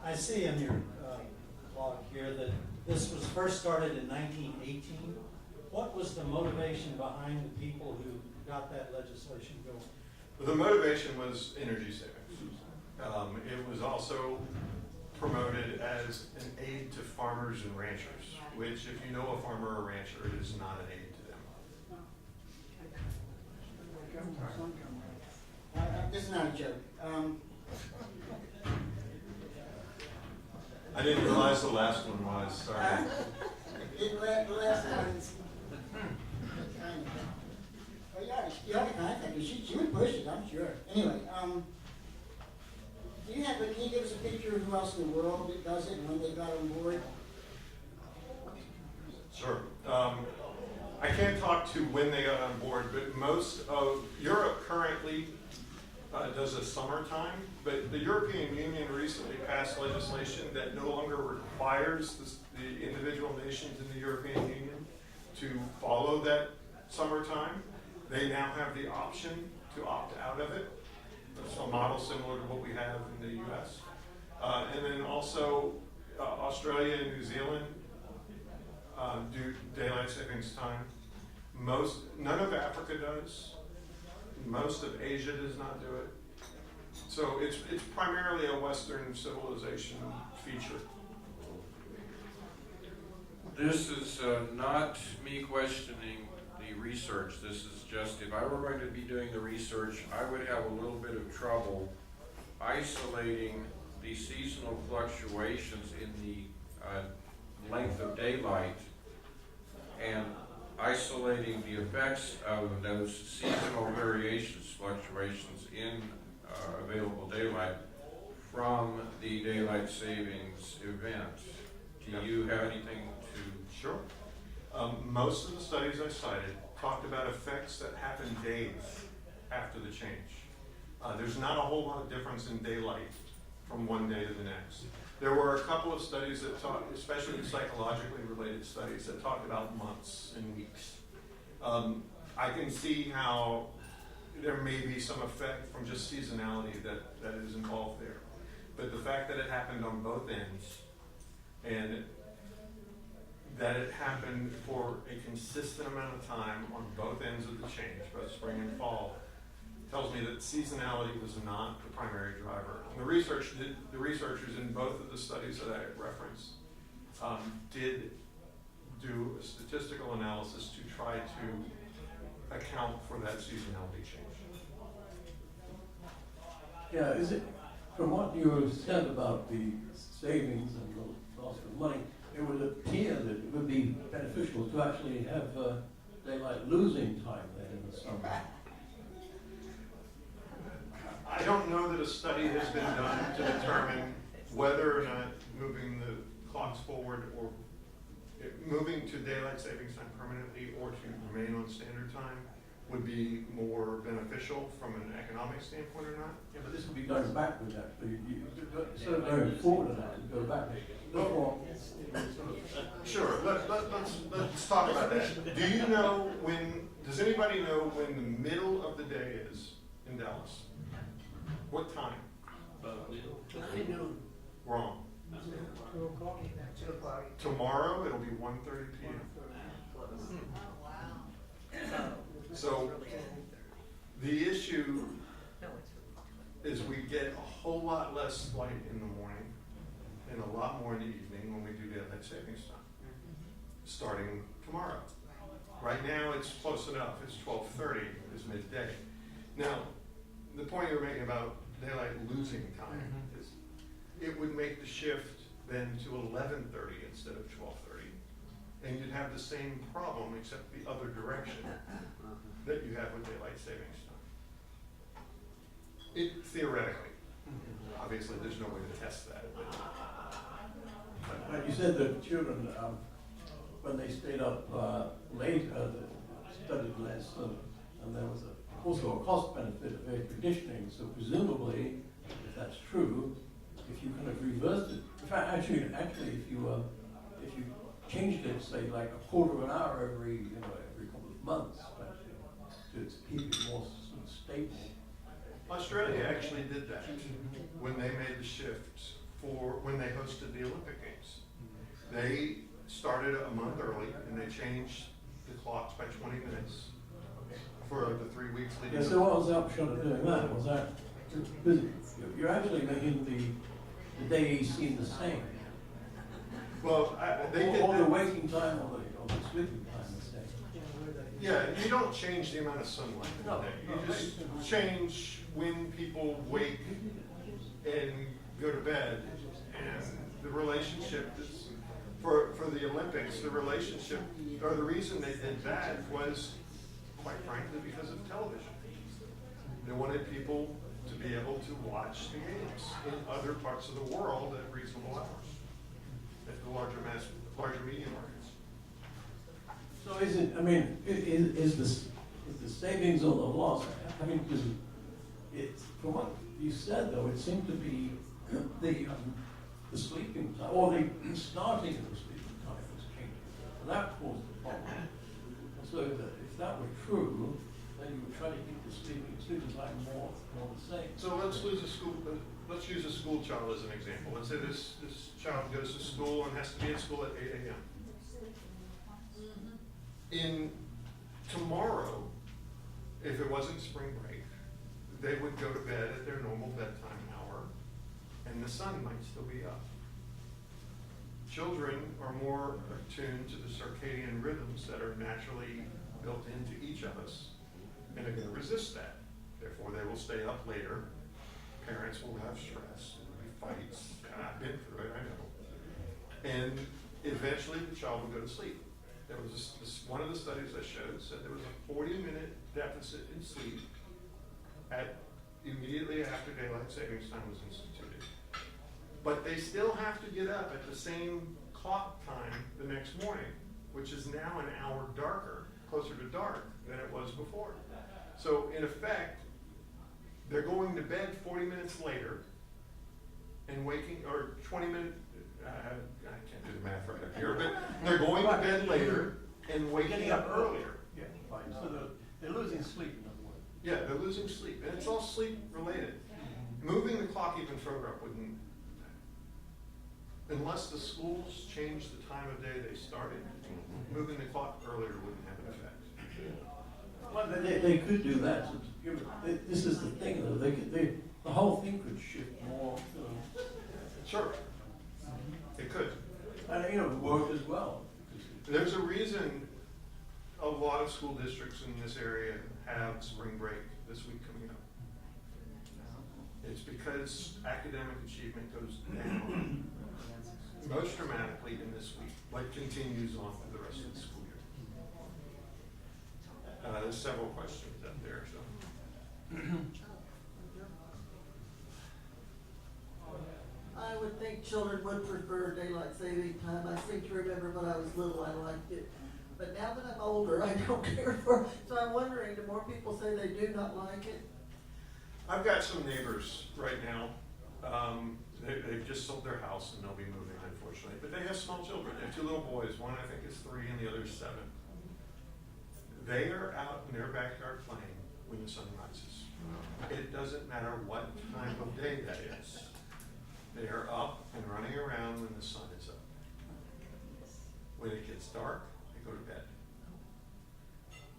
I see in your blog here that this was first started in 1918. What was the motivation behind the people who got that legislation going? The motivation was energy savings. It was also promoted as an aid to farmers and ranchers, which if you know a farmer or rancher, it is not an aid to them. This is not a joke. I didn't realize the last one was, sorry. The last one's kind of. Oh yeah, you have to contact her. She would push it, I'm sure. Anyway, can you give us a picture of who else in the world that does it and when they got on board? Sure. I can't talk to when they got on board, but most of Europe currently does a summertime, but the European Union recently passed legislation that no longer requires the individual nations in the European Union to follow that summertime. They now have the option to opt out of it. It's a model similar to what we have in the US. And then also Australia and New Zealand do daylight savings time. None of Africa does. Most of Asia does not do it. So it's primarily a Western civilization feature. This is not me questioning the research. This is just, if I were going to be doing the research, I would have a little bit of trouble isolating the seasonal fluctuations in the length of daylight and isolating the effects of those seasonal fluctuations in available daylight from the daylight savings event. Do you have anything to? Sure. Most of the studies I cited talked about effects that happen days after the change. There's not a whole lot of difference in daylight from one day to the next. There were a couple of studies that talked, especially psychologically related studies, that talked about months and weeks. I can see how there may be some effect from just seasonality that is involved there. But the fact that it happened on both ends, and that it happened for a consistent amount of time on both ends of the change, both spring and fall, tells me that seasonality was not the primary driver. And the researchers in both of the studies that I referenced did do a statistical analysis to try to account for that seasonality change. Yeah, is it, from what you said about the savings and the loss of money, it would appear that it would be beneficial to actually have daylight losing time there in the summer. I don't know that a study has been done to determine whether or not moving the clocks forward or moving to daylight savings time permanently or to remain on standard time would be more beneficial from an economic standpoint or not. Yeah, but this would be going backwards actually. Instead of going forward and that, go backwards. Sure, let's talk about that. Do you know does anybody know when the middle of the day is in Dallas? What time? Wrong. 2 o'clock. Tomorrow it'll be 1:30 p.m. So the issue is we get a whole lot less light in the morning and a lot more in the evening when we do daylight savings time, starting tomorrow. Right now it's close enough, it's 12:30, it's midday. Now, the point you were making about daylight losing time is it would make the shift then to 11:30 instead of 12:30, and you'd have the same problem except the other direction that you have with daylight savings time. Theoretically, obviously there's no way to test that. But you said that children, when they stayed up late, studied less, and there was also a cost benefit of air conditioning. So presumably, if that's true, if you kind of reversed it, in fact, actually, if you changed it, say like a quarter of an hour every couple of months, to keep it more sort of stable. Australia actually did that when they made the shift for when they hosted the Olympic Games. They started a month early and they changed the clocks by 20 minutes for the 3 weeks leading Yeah, up. so what was the upshot of doing that? Was that, you're actually making the day seem the same. Well, they did Or the that. waking time or the sleeping time the same. Yeah, you don't change the amount of sunlight in the day. You just change when people wake and go to bed. And the relationship is, for the Olympics, the relationship, or the reason they did that was, quite frankly, because of television. They wanted people to be able to watch the games in other parts of the world at reasonable hours, at the larger media markets. So is it, I mean, is the savings or the loss, I mean, because it's, from what you said though, it seemed to be the sleeping time, or the starting of the sleeping time was changing, and that caused the problem. So that if that were true, then you would try to keep the sleeping time more the same. So let's use a school child as an example. Let's say this child goes to school and has to be at school at 8 a.m. In tomorrow, if it wasn't spring break, they would go to bed at their normal bedtime hour, and the sun might still be up. Children are more attuned to the circadian rhythms that are naturally built into each of us, and are going to resist that. Therefore, they will stay up later. Parents will have stress, there will be fights, and I've been through it, I know. And eventually, the child will go to sleep. There was one of the studies I showed said there was a 40-minute deficit in sleep immediately after daylight savings time was instituted. But they still have to get up at the same clock time the next morning, which is now an hour darker, closer to dark than it was before. So in effect, they're going to bed 40 minutes later and waking, or 20 minutes, I can't do the math right up here, but they're going to bed later and waking up earlier. fighting, so they're losing sleep, in other words. Yeah, they're losing sleep, and it's all sleep related. Moving the clock even further up wouldn't, unless the schools change the time of day they started, moving the clock earlier wouldn't have an effect. Well, they could do that, so this is the thing, though, the whole thing could shift more, Sure, it could. and, you know, work as well. There's a reason a lot of school districts in this area have spring break this week coming up. It's because academic achievement goes down most dramatically in this week, but continues on for the rest of the school year. There's several questions up there, so. I would think children would prefer daylight saving time. I seem to remember when I was little, I liked it. But now that I'm older, I don't care for it. So I'm wondering, do more people say they do not like it? I've got some neighbors right now. They've just sold their house and they'll be moving, unfortunately. But they have small children. They have 2 little boys. One I think is 3 and the other is 7. They are out in their backyard playing when the sun rises. It doesn't matter what time of day that is. They are up and running around when the sun is up. When it gets dark, they go to bed.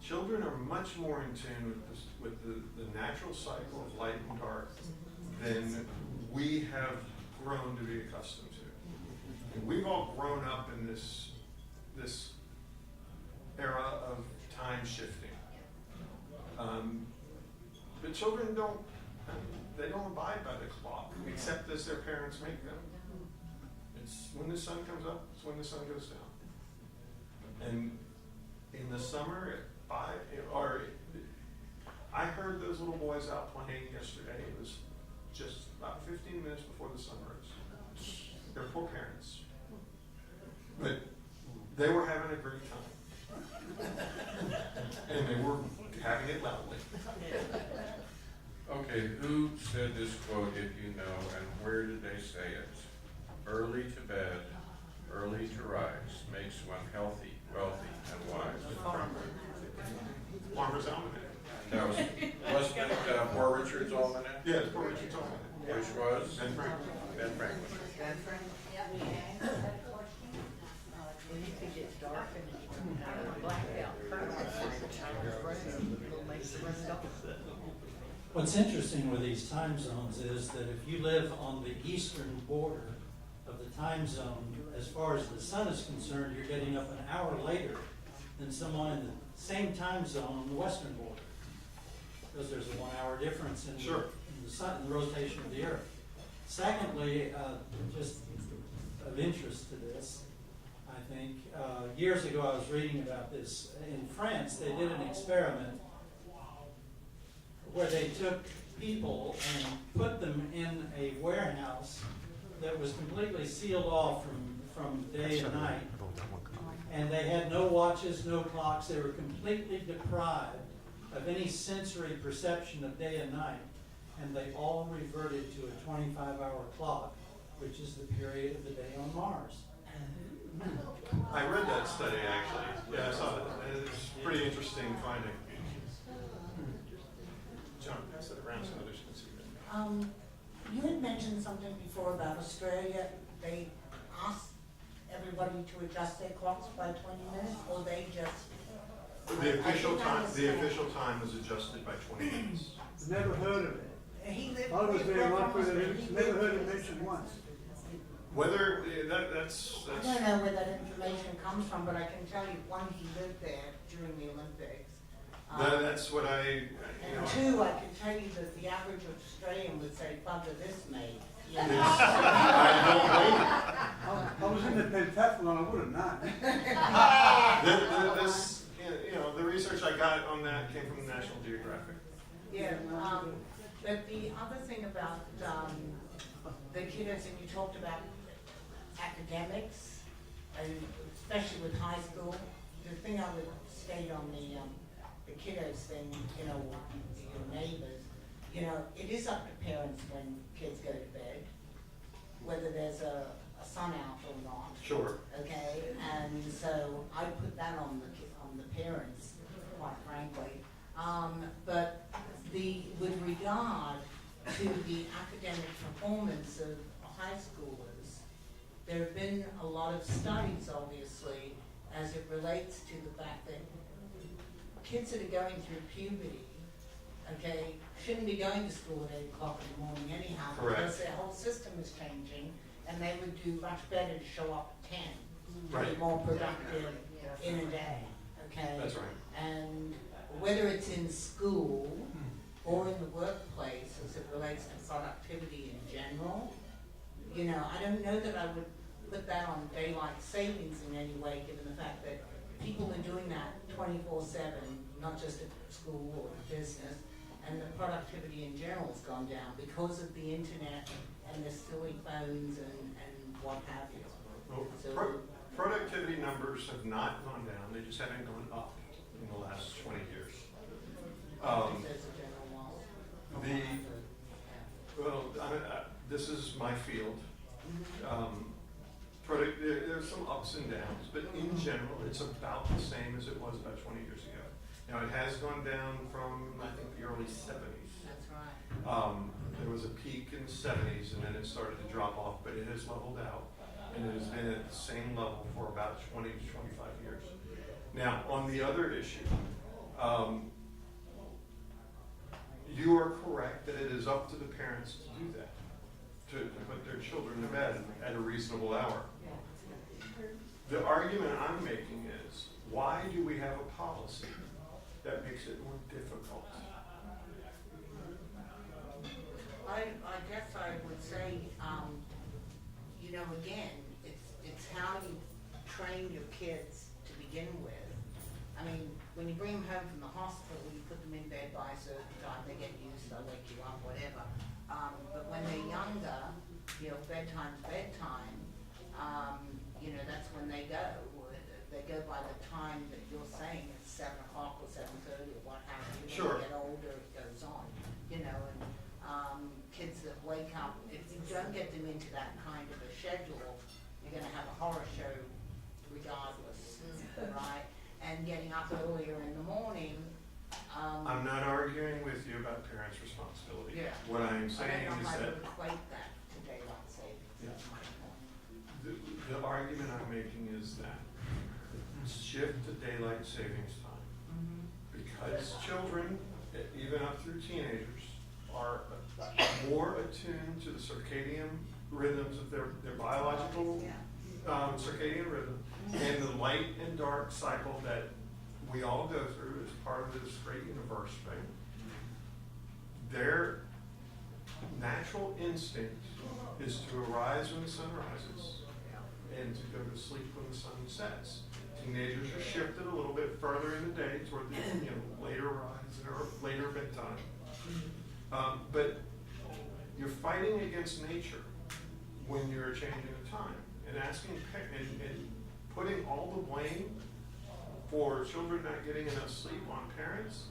Children are much more in tune with the natural cycle of light and dark than we have grown to be accustomed to. And we've all grown up in this era of time shifting. But children don't abide by the clock, except as their parents make them. It's when the sun comes up, it's when the sun goes down. And in the summer at 5, I heard those little boys out playing yesterday. It was just about 15 minutes before the sun rose. They're poor parents. But they were having a great time. And they were having it loudly. Okay, who said this quote, if you know, and where did they say it? Early to bed, early to rise, makes one healthy, wealthy, and wise. Farmer's Almanac. That wasn't it Poor Richard's Almanac? Yeah, it's Poor Richard's Almanac. Which was? Ben Franklin. Ben Franklin. When it gets dark and blackout. What's interesting with these time zones is that if you live on the eastern border of the time zone, as far as the sun is concerned, you're getting up an hour later than someone in the same time zone on the western border. Because there's a 1 hour difference in, Sure. in the sun, in the rotation of the earth. Secondly, just of interest to this, I think, years ago I was reading about this. In France, they did an experiment where they took people and put them in a warehouse that was completely sealed off from day and night. And they had no watches, no clocks. They were completely deprived of any sensory perception of day and night. And they all reverted to a 25-hour clock, which is the period of the day on Mars. I read that study actually. Yeah, I saw it. It's a pretty interesting finding. John, pass it around so others can see that. You had mentioned something before about Australia. They asked everybody to adjust their clocks by 20 minutes, or they just... The I official didn't time, understand. the official time was adjusted by 20 minutes. Never heard of it. He lived I was he there lived once, almost- but he never lived- heard it mentioned once. Whether that's I don't know where that information comes from, but I can tell you, one, he lived there during the Olympics. that's what I, you know. And two, I can tell you that the average Australian would say, bugger this, mate. You know? I I was in the pentathlon, I would have not. don't blame you. This, you know, the research I got on that came from the National Geographic. Yeah, but the other thing about the kiddos, and you talked about academics, and especially with high school, the thing I would state on the kiddos thing, you know, your neighbors, you know, it is up to parents when kids go to bed, whether there's a sun out or not. Sure. Okay, and so I put that on the parents. quite frankly. But with regard to the academic performance of high schoolers, there have been a lot of studies, obviously, as it relates to the fact that kids that are going through puberty, okay, shouldn't be going to school at 8 o'clock in the morning anyhow. Correct. Because their whole system is changing, and they would do much better to show up at 10. To Right. be more productive in a day, okay? That's right. And whether it's in school or in the workplace as it relates to productivity in general, you know, I don't know that I would put that on daylight savings in any way, given the fact that people are doing that 24/7, not just at school or business, and the productivity in general has gone down because of the internet and the silly phones and what have you. Well, So- productivity numbers have not gone down, they just haven't gone up in the last 20 years. There's a general law. This is my field. There's some ups and downs, but in general, it's about the same as it was about 20 years ago. Now, it has gone down from, I think, the early 70s. That's right. There was a peak in the 70s, and then it started to drop off, but it has leveled out, and it has been at the same level for about 20 to 25 years. Now, on the other issue, you are correct that it is up to the parents to do that, to put their children to bed at a reasonable hour. The argument I'm making is, why do we have a policy that makes it more difficult? I guess I would say, you know, again, it's how you train your kids to begin with. I mean, when you bring them home from the hospital, you put them in bed by a certain time, they get used, they'll wake you up, whatever. But when they're younger, you know, bedtime's bedtime, you know, that's when they go. They go by the time that you're saying it's 7 o'clock or 7:30 or what have you. Sure. When they get older, it goes on, you know, and kids that wake up, if you don't get them into that kind of a schedule, you're gonna have a horror show regardless, right? And getting up earlier in the morning, I'm not arguing with you about parents' responsibility. Yeah. What I'm I saying don't know is how to that equate that to daylight savings, that's my point. the argument I'm making is that shift to daylight savings time. Because children, even up through teenagers, are more attuned to the circadian rhythms of their biological circadian rhythm, and the light and dark cycle that we all go through as part of this great universe, right? Their natural instinct is to arise when the sun rises and to go to sleep when the sun sets. Teenagers are shifted a little bit further in the day toward the later rise or later bedtime. But you're fighting against nature when you're changing the time and asking and putting all the blame for children not getting enough sleep on parents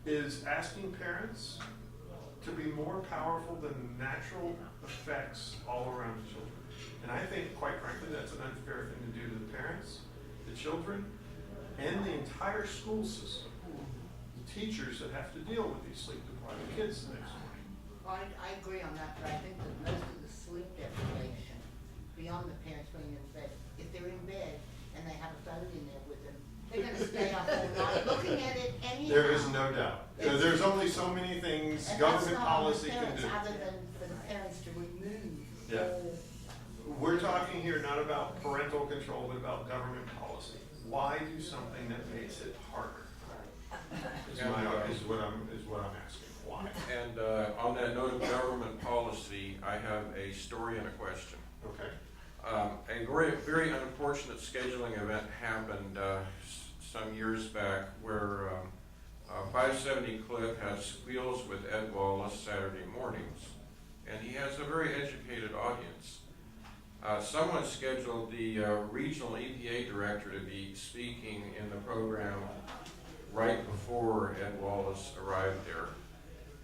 is asking parents to be more powerful than the natural effects all around the children. And I think, quite frankly, that's an unfair thing to do to the parents, the children, and the entire school system. The teachers that have to deal with these sleep-deprived kids the next morning. Well, I agree on that, but I think that most of the sleep deprivation, beyond the parents being in bed, if they're in bed and they have a phone in there with them, they're gonna stay up all night looking at it anyhow. There is no doubt. There's only so many things And government that's not on the policy can parents, do. other than for the parents to remove Yeah. all. We're talking here not about parental control, but about government policy. Why do something that makes it harder? Is what I'm asking. Why? And on that note of government policy, I have a story and a question. Okay. A very unfortunate scheduling event happened some years back where 570 Cliff has Squeals with Ed Wallace Saturday mornings, and he has a very educated audience. Someone scheduled the regional EPA director to be speaking in the program right before Ed Wallace arrived there.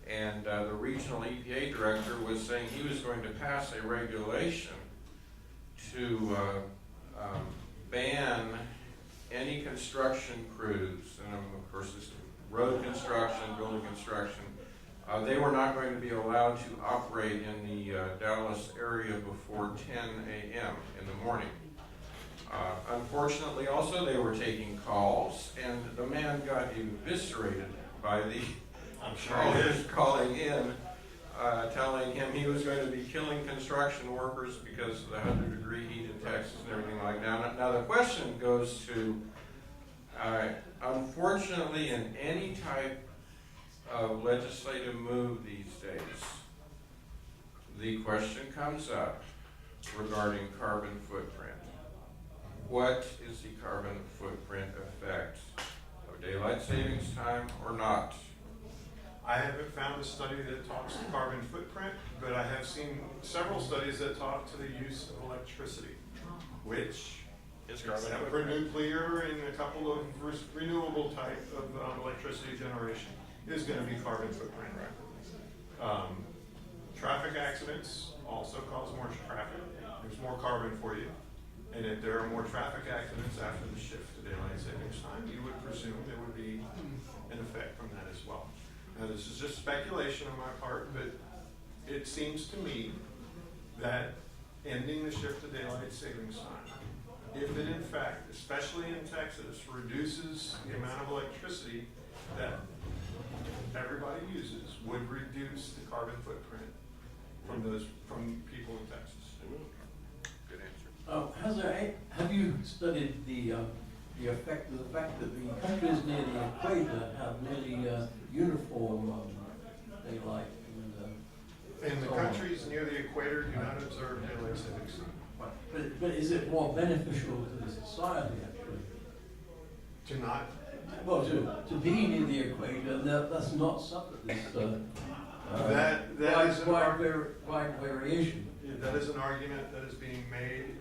And the regional EPA director was saying he was going to pass a regulation to ban any construction crews, and of course it's road construction, building construction, they were not going to be allowed to operate in the Dallas area before 10 a.m. in the morning. Unfortunately also they were taking calls, and the man got eviscerated by the callers calling in, telling him he was going to be killing construction workers because of the 100-degree heat in Texas and everything like that. Now the question goes to, unfortunately in any type of legislative move these days, the question comes up regarding carbon footprint. What is the carbon footprint effect of daylight savings time or not? I haven't found a study that talks to carbon footprint, but I have seen several studies that talk to the use of electricity, which, except for nuclear and a couple of renewable type of electricity generation, is going to be carbon footprint. Traffic accidents also cause more traffic. There's more carbon for you. And if there are more traffic accidents after the shift to daylight savings time, you would presume there would be an effect from that as well. Now, this is just speculation on my part, but it seems to me that ending the shift to daylight savings time, if it in fact, especially in Texas, reduces the amount of electricity that everybody uses, would reduce the carbon footprint from people in Texas. Good answer. Have you studied the effect of the fact that the countries near the equator have nearly uniform daylight? And the countries near the equator do not observe daylight savings time. But is it more beneficial to the society actually? To not? Well, to be near the equator, that's not suffer this That is an wide variation. That is an argument that is being made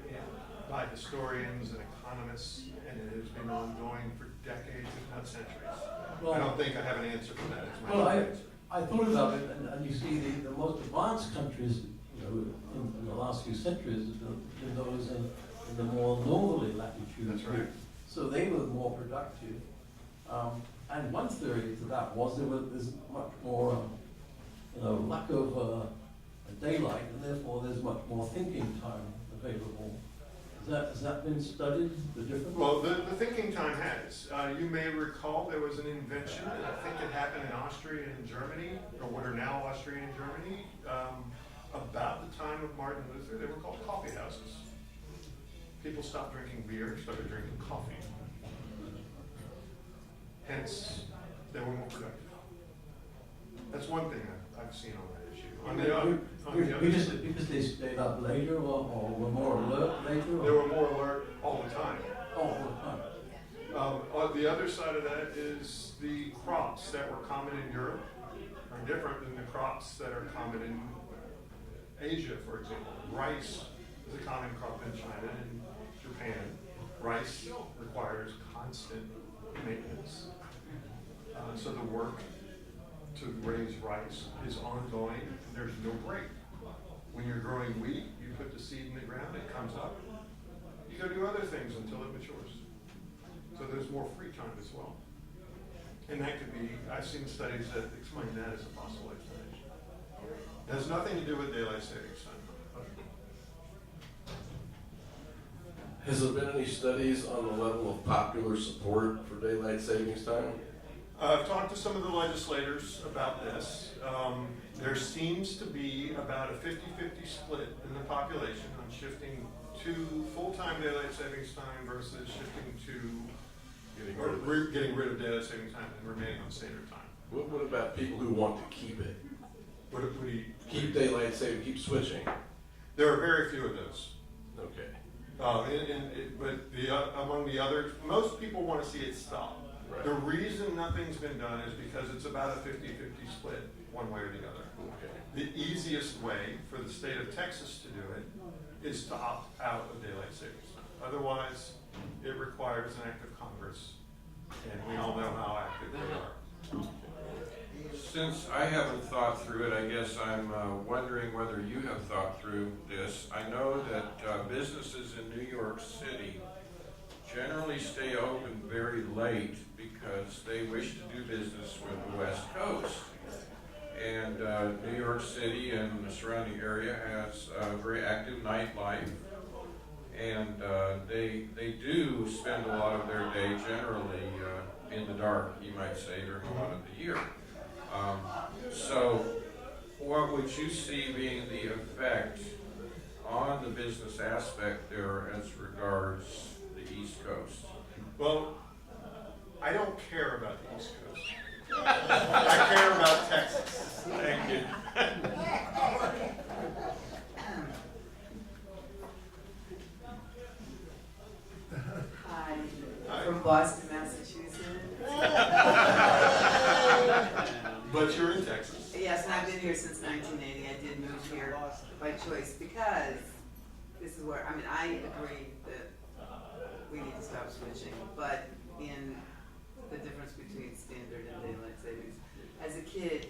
by historians and economists, and it has been ongoing for decades, if not centuries. Well, I don't think I have an answer for that. It's my Well, answer. I thought about it, and you see the most advanced countries, in the last few centuries, have been those in the more northerly latitudes. That's right. So they were more productive. And one theory to that was there's much more, lack of daylight, and therefore there's much more thinking time available. Has that been studied, the difference? Well, the thinking time has. You may recall there was an invention, and I think it happened in Austria and Germany, or what are now Austria and Germany, about the time of Martin Luther. They were called coffee houses. People stopped drinking beer, started drinking coffee. Hence, they were more productive. That's one thing I've seen on that issue. On the other Because they stayed up later or were more alert later? they were more alert all the time. All the time. On the other side of that is the crops that were common in Europe are different than the crops that are common in Asia, for example. Rice is a common crop in China and Japan. Rice requires constant maintenance. So the work to raise rice is ongoing. There's no break. When you're growing wheat, you put the seed in the ground, it comes up. You go do other things until it matures. So there's more free time as well. And that could be, I've seen studies that explain that as a possible explanation. It has nothing to do with daylight savings time. Has there been any studies on the level of popular support for daylight savings time? I've talked to some of the legislators about this. There seems to be about a 50-50 split in the population on shifting to full-time daylight savings time versus shifting to getting rid of daylight savings time and remaining on standard time. What about people who want to keep it? What do you Keep daylight saving, keep switching? There are very few of those. Okay. But among the others, most people want to see it stop. Right. The reason nothing's been done is because it's about a 50-50 split, one way or the other. Okay. The easiest way for the state of Texas to do it is to opt out of daylight savings time. Otherwise, it requires an act of Congress, and we all know how active they are. Since I haven't thought through it, I guess I'm wondering whether you have thought through this. I know that businesses in New York City generally stay open very late because they wish to do business with the West Coast. And New York City and the surrounding area has a very active nightlife. And they do spend a lot of their day generally in the dark, you might say, during a lot of the year. So what would you see being the effect on the business aspect there as regards the East Coast? Well, I don't care about the East Coast. I care about Texas. Thank you. Hi, from Boston, Massachusetts. But you're in Texas. Yes, and I've been here since 1980. I did move here by choice because this is where, I mean, I agree that we need to stop switching, but in the difference between standard and daylight savings. As a kid,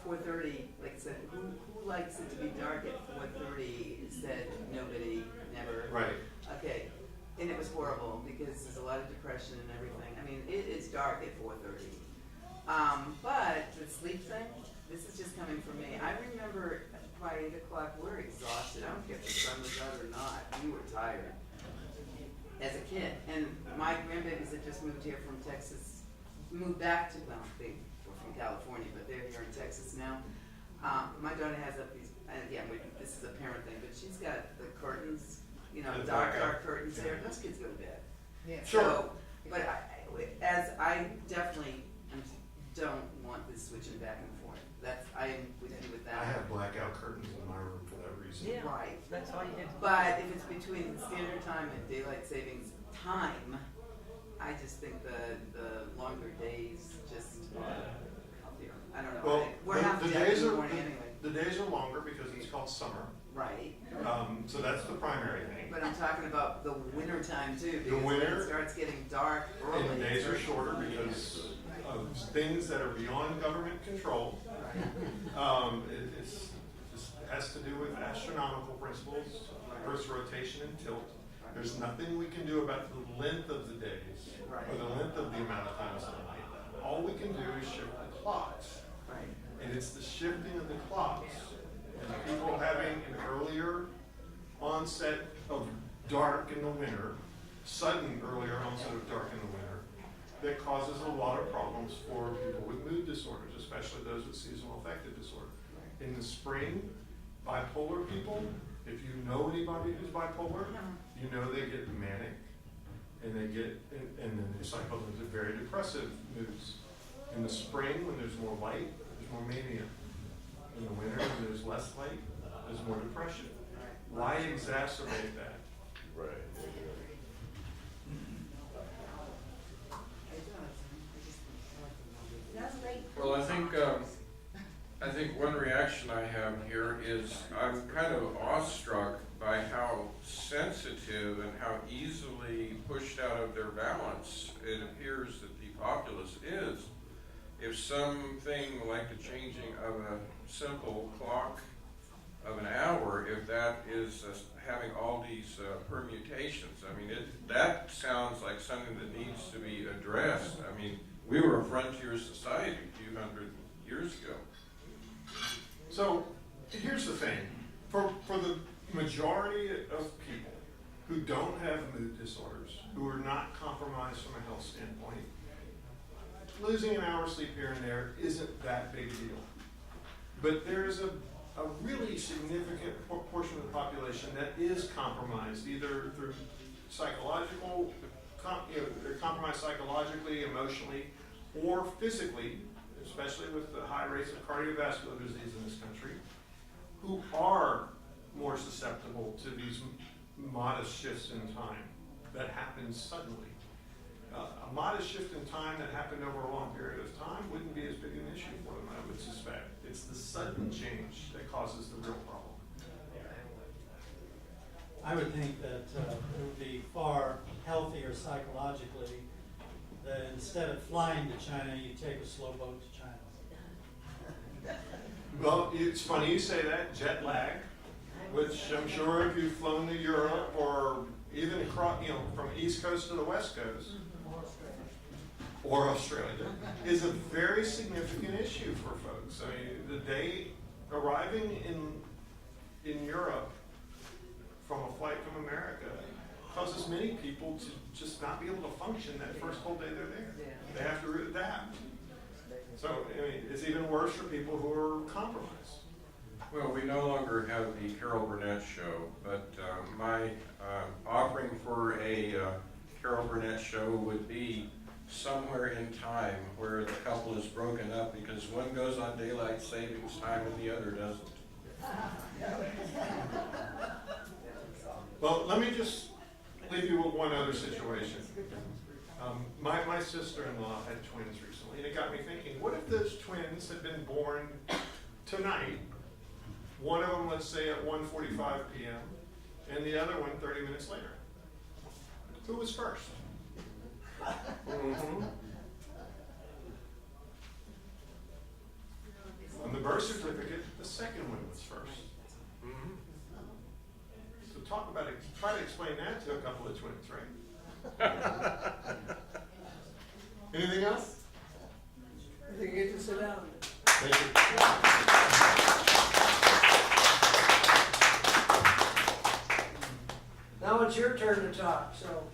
4:30, like I said, who likes it to be dark at 4:30? Said nobody, never. Right. Okay, and it was horrible because there's a lot of depression and everything. I mean, it's dark at 4:30. But the sleep thing, this is just coming from me. I remember by 8 o'clock, we're exhausted. I don't care if the sun was out or not. We were tired as a kid. And my grandbabies had just moved here from Texas, moved back to, well, they were from California, but they're here in Texas now. My daughter has up these, and again, this is a parent thing, but she's got the curtains, you know, The dark blackout. curtains there. Those kids go to bed. Yeah. Sure. So, but I definitely don't want this switching back and forth. I am with you with that. I have blackout curtains in my room for that reason. Yeah. Right. That's all you did. But if it's between standard time and daylight savings time, I just think the longer days just are healthier. I don't know. Well, We're half the dead days in the are morning anyway. the days are longer because it's called summer. Right. So that's the primary thing. But I'm talking about the winter time too, The because when winter- it starts getting dark early. And the days are shorter because of things that are beyond government control. It just has to do with astronomical principles, Earth's rotation and tilt. There's nothing we can do about the length of the days or the length of the amount of time of sunlight. All we can do is shift the clocks. Right. And it's the shifting of the clocks and people having an earlier onset of dark in the winter, sudden earlier onset of dark in the winter, that causes a lot of problems for people with mood disorders, especially those with seasonal affective disorder. In the spring, bipolar people, if you know anybody who's bipolar, you know they get manic, and then they cycle into very depressive moods. In the spring, when there's more light, there's more mania. In the winter, when there's less light, there's more depression. Why exacerbate that? Right. Well, I think one reaction I have here is I'm kind of awestruck by how sensitive and how easily pushed out of their balance it appears that the populace is. If something like the changing of a simple clock of an hour, if that is having all these permutations, I mean, that sounds like something that needs to be addressed. I mean, we were a frontier society a few hundred years ago. So here's the thing, for the majority of people who don't have mood disorders, who are not compromised from a health standpoint, losing an hour's sleep here and there isn't that big a deal. But there is a really significant portion of the population that is compromised, either through psychological, they're compromised psychologically, emotionally, or physically, especially with the high rates of cardiovascular disease in this country, who are more susceptible to these modest shifts in time that happen suddenly. A modest shift in time that happened over a long period of time wouldn't be as big an issue for them, I would suspect. It's the sudden change that causes the real problem. I would think that it would be far healthier psychologically that instead of flying to China, you take a slow boat to China. Well, it's funny you say that, jet lag, which I'm sure if you've flown to Europe or even across, from East Coast to the West Coast, or Australia, is a very significant issue for folks. I mean, the day arriving in Europe from a flight from America causes many people to just not be able to function that first whole day they're there. They have to adapt. So, I mean, it's even worse for people who are compromised. Well, we no longer have the Carol Burnett show, but my offering for a Carol Burnett show would be somewhere in time where the couple is broken up because one goes on daylight savings time and the other doesn't. Well, let me just leave you with one other situation. My sister-in-law had twins recently, and it got me thinking, what if those twins had been born tonight, one of them, let's say, at 1:45 p.m., and the other one 30 minutes later? Who was first? Mm-hmm. On the birth certificate, the second one was first. Mm-hmm. So talk about it, try to explain that to a couple of twins, right? Anything else? I think you get to sit down. Thank you. Now it's your turn to talk, so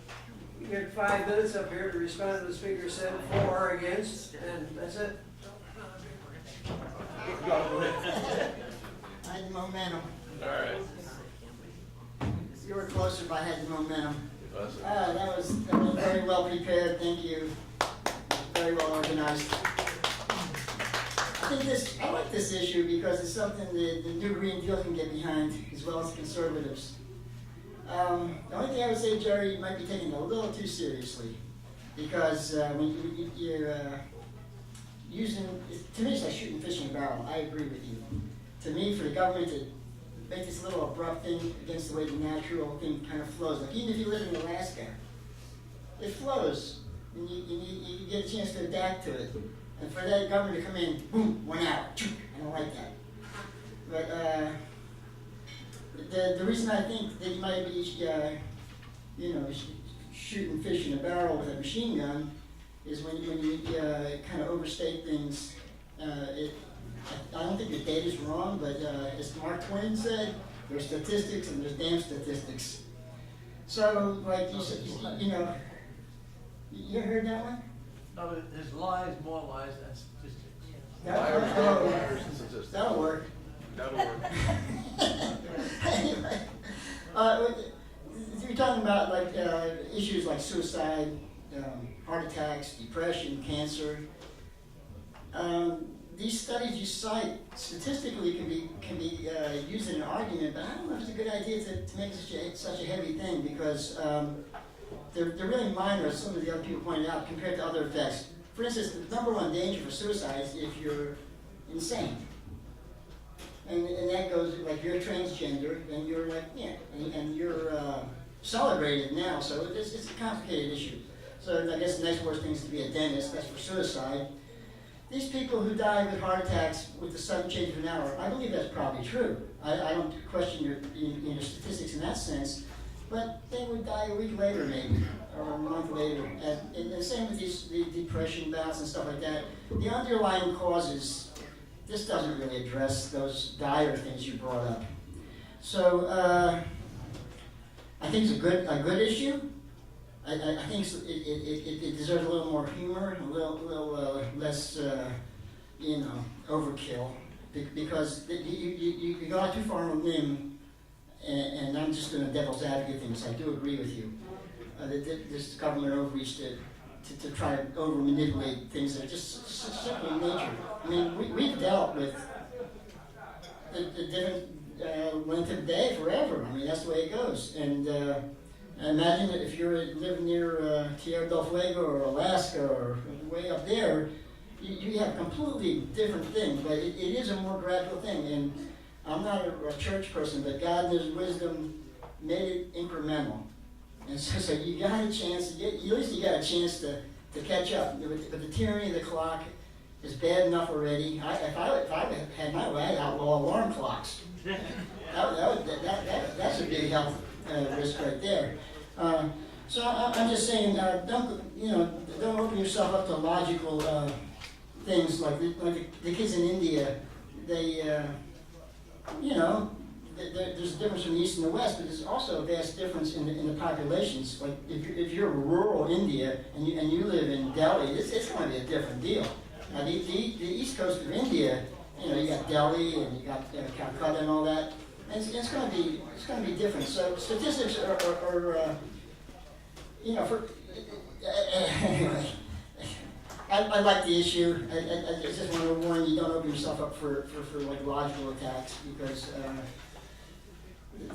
you get 5 minutes up here to respond to the speaker said, for or against, and that's it. I had the momentum. All right. You were closer if I had the momentum. That's it. That was very well prepared, thank you. Very well organized. I like this issue because it's something that the New Green Deal can get behind, as well as conservatives. The only thing I would say, Jerry, you might be taking it a little too seriously, because when you're using, to me it's like shooting fish in a barrel. I agree with you. To me, for the government to make this little abrupt thing against the way the natural thing kind of flows, like even if you live in Alaska, it flows, and you get a chance to adapt to it. And for that government to come in, boom, 1 hour, I don't like that. But the reason I think that you might be, shooting fish in a barrel with a machine gun is when you kind of overstate things. I don't think the data's wrong, but as Mark Twain said, there's statistics and there's damn statistics. So, like you heard that one? No, there's lies, more lies than statistics. That'll work. That'll work. Anyway, you're talking about like issues like suicide, heart attacks, depression, cancer. These studies you cite statistically can be used in an argument, but I don't know if it's a good idea to make such a heavy thing because they're really minor, as some of the other people pointed out, compared to other effects. For instance, the number one danger for suicide is if you're insane. And that goes, like, you're transgender, and you're like, and you're celebrated now, so it's a complicated issue. So I guess the next worst thing is to be a dentist, that's for suicide. These people who die with heart attacks with the sudden change of an hour, I believe that's probably true. I don't question your statistics in that sense, but they would die a week later maybe, or a month later. And the same with the depression bouts and stuff like that. The underlying causes, this doesn't really address those dire things you brought up. So I think it's a good issue. I think it deserves a little more humor, a little less, overkill, because you go out too far on a limb, and I'm just doing a devil's advocate thing, so I do agree with you. This government overreach to try to over-manipulate things that are just simple in nature. I mean, we've dealt with the different length of day forever. I mean, that's the way it goes. And imagine that if you're living near Tierra del Fuego or Alaska or way up there, you have a completely different thing, but it is a more gradual thing. And I'm not a church person, but God in His wisdom made it incremental. And so you got a chance to at least you got a chance to catch up. But the tyranny of the clock is bad enough already. If I had my way, I'd outlaw alarm clocks. That's a big health risk right there. So I'm just saying, don't open yourself up to logical things like the kids in India. They, there's a difference from the East and the West, but there's also a vast difference in the populations. Like if you're rural India and you live in Delhi, it's going to be a different deal. Now the East Coast of India, you got Delhi and you got Calcutta and all that, and it's going to be different. So statistics are anyway. I like the issue. I just want to warn you, don't open yourself up for like logical attacks, because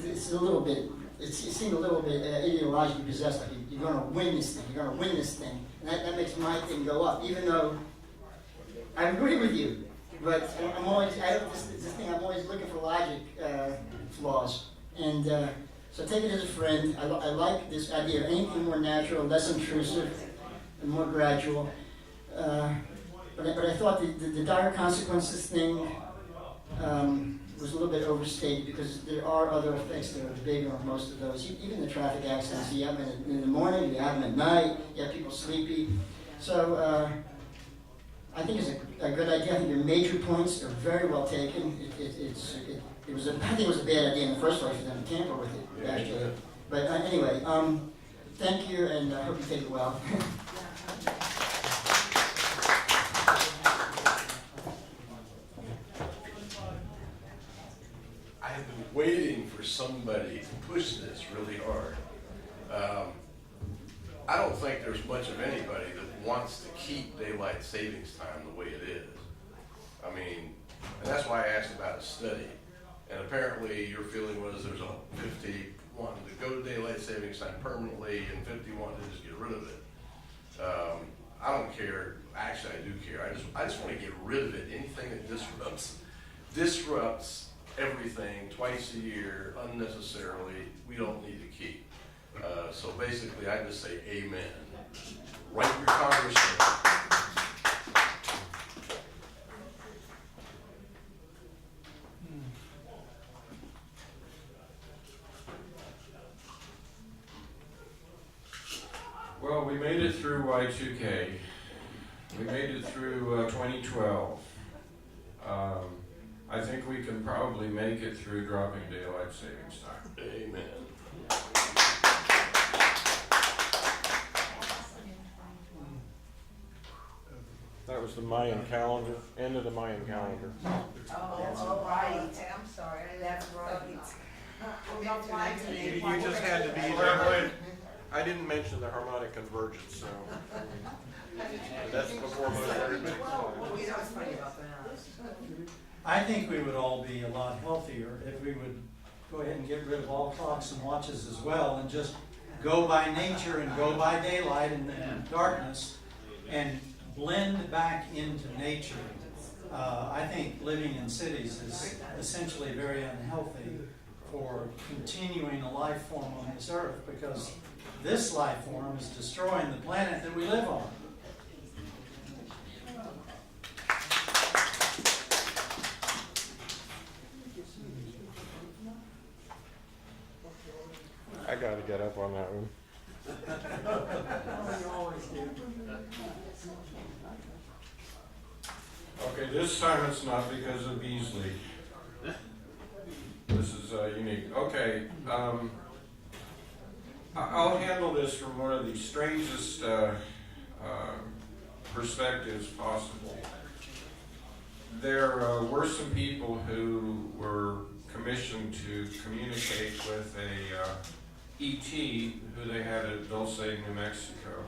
it's a little bit, it seemed a little bit ideologically possessed, like you're going to win this thing, and that makes my thing go up, even though I agree with you, but I'm always looking for logic flaws, and so take it as a friend. I like this idea of anything more natural, less intrusive, and more gradual. But I thought the dire consequences thing was a little bit overstated, because there are other effects that are bigger on most of those. Even the traffic accidents, you have them in the morning, you have them at night, you have people sleepy. So I think it's a good idea. I think your major points are very well taken. I think it was a bad idea in the first place for them to tamper with it last year. But anyway, thank you, and I hope you take it well. I have been waiting for somebody to push this really hard. I don't think there's much of anybody that wants to keep daylight savings time the way it is. I mean, and that's why I asked about a study. And apparently your feeling was there's a 50 wanting to go to daylight savings time permanently and 50 wanting to just get rid of it. I don't care. Actually, I do care. I just want to get rid of it. Anything that disrupts everything twice a year unnecessarily, we don't need to keep. So basically, I just say amen. Write your congressman. Well, we made it through Y2K. We made it through 2012. I think we can probably make it through dropping daylight savings time. Amen. That was the Mayan calendar, end of the Mayan calendar. Oh, right. I'm sorry. That's right. You just had to be there. I didn't mention the harmonic convergence, so that's before most everybody. I think we would all be a lot healthier if we would go ahead and get rid of all clocks and watches as well, and just go by nature and go by daylight and darkness and blend back into nature. I think living in cities is essentially very unhealthy for continuing a life form on this earth, because this life form is destroying the planet that we live on. I gotta get up on that one. Okay, this time it's not because of Beasley. This is unique. Okay, I'll handle this from one of the strangest perspectives possible. There were some people who were commissioned to communicate with a ET who they had at Dulce, New Mexico,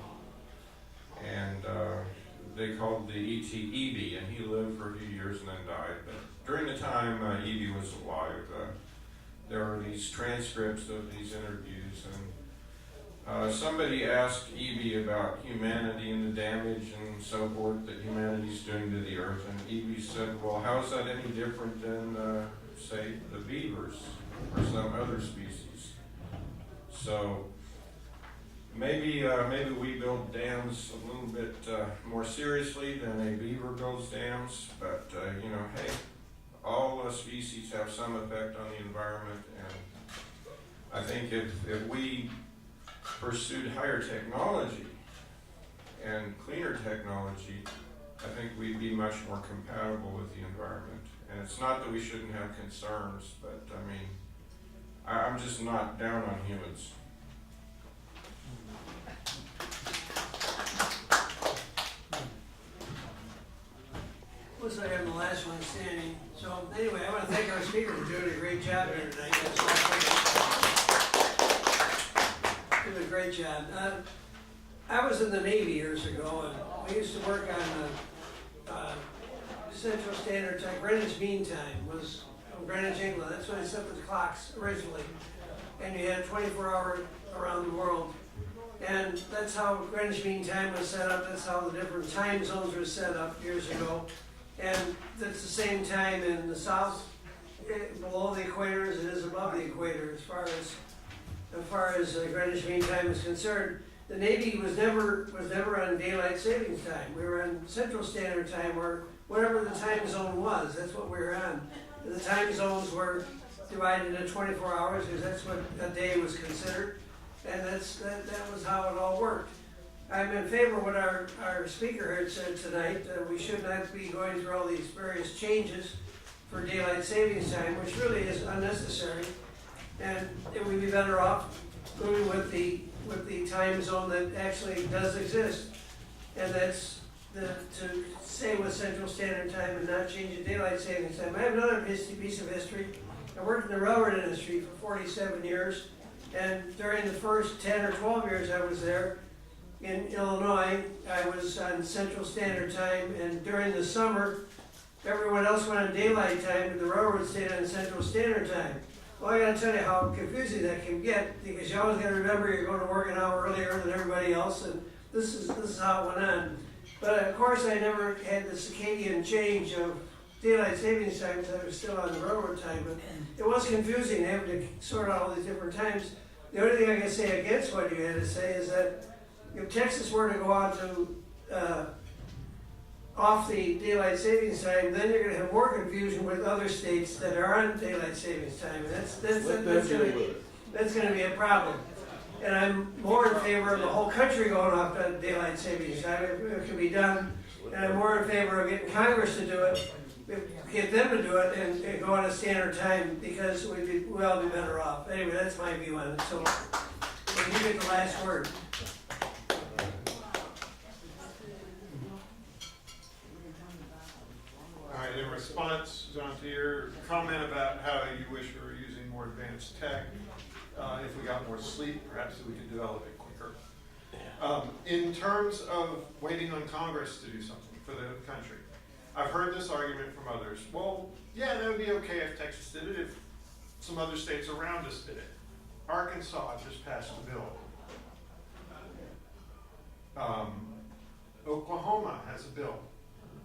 and they called the ET Evie, and he lived for a few years and then died. But during the time Evie was alive, there are these transcripts of these interviews, and somebody asked Evie about humanity and the damage and so forth that humanity's doing to the earth, and Evie said, well, how is that any different than, say, the beavers or some other species? So maybe we build dams a little bit more seriously than a beaver builds dams, but hey, all species have some effect on the environment, and I think if we pursued higher technology and cleaner technology, I think we'd be much more compatible with the environment. And it's not that we shouldn't have concerns, but I mean, I'm just not down on humans. Looks like I'm the last one standing. So anyway, I want to thank our speaker for doing a great job here tonight. Doing a great job. I was in the Navy years ago, and we used to work on Central Standard Time. Greenwich Mean Time was Greenwich, England. That's when they set the clocks originally. And you had 24-hour around the world. And that's how Greenwich Mean Time was set up. That's how the different time zones were set up years ago. And that's the same time in the south, below the equator as it is above the equator as far as Greenwich Mean Time is concerned. The Navy was never on daylight savings time. We were on Central Standard Time, or whatever the time zone was. That's what we were on. The time zones were divided into 24 hours because that's what a day was considered, and that was how it all worked. I'm in favor of what our speaker had said tonight. We should not be going through all these various changes for daylight savings time, which really is unnecessary, and it would be better off going with the time zone that actually does exist, and that's to stay with Central Standard Time and not change the daylight savings time. I have another piece of history. I worked in the railroad industry for 47 years, and during the first 10 or 12 years I was there in Illinois, I was on Central Standard Time, and during the summer, everyone else went on daylight time, but the railroad stayed on Central Standard Time. Well, I gotta tell you how confusing that can get, because you always gotta remember you're going to work an hour earlier than everybody else, and this is how it went on. But of course, I never had the circadian change of daylight savings time because I was still on the railroad time. But it was confusing having to sort out all these different times. The only thing I can say against what you had to say is that if Texas were to go out to off the daylight savings time, then you're going to have more confusion with other states that are on daylight savings time. And that's going to be a problem. And I'm more in favor of the whole country going off to daylight savings time if it can be done. And I'm more in favor of getting Congress to do it, get them to do it, and go on a standard time, because we'll all be better off. Anyway, that's my view on it. So you get the last word. All right, in response, John, to your comment about how you wish we were using more advanced tech, if we got more sleep, perhaps we could develop it quicker. In terms of waiting on Congress to do something for the country, I've heard this argument from others. Well, yeah, that would be okay if Texas did it, if some other states around us did it. Arkansas just passed a bill. Oklahoma has a bill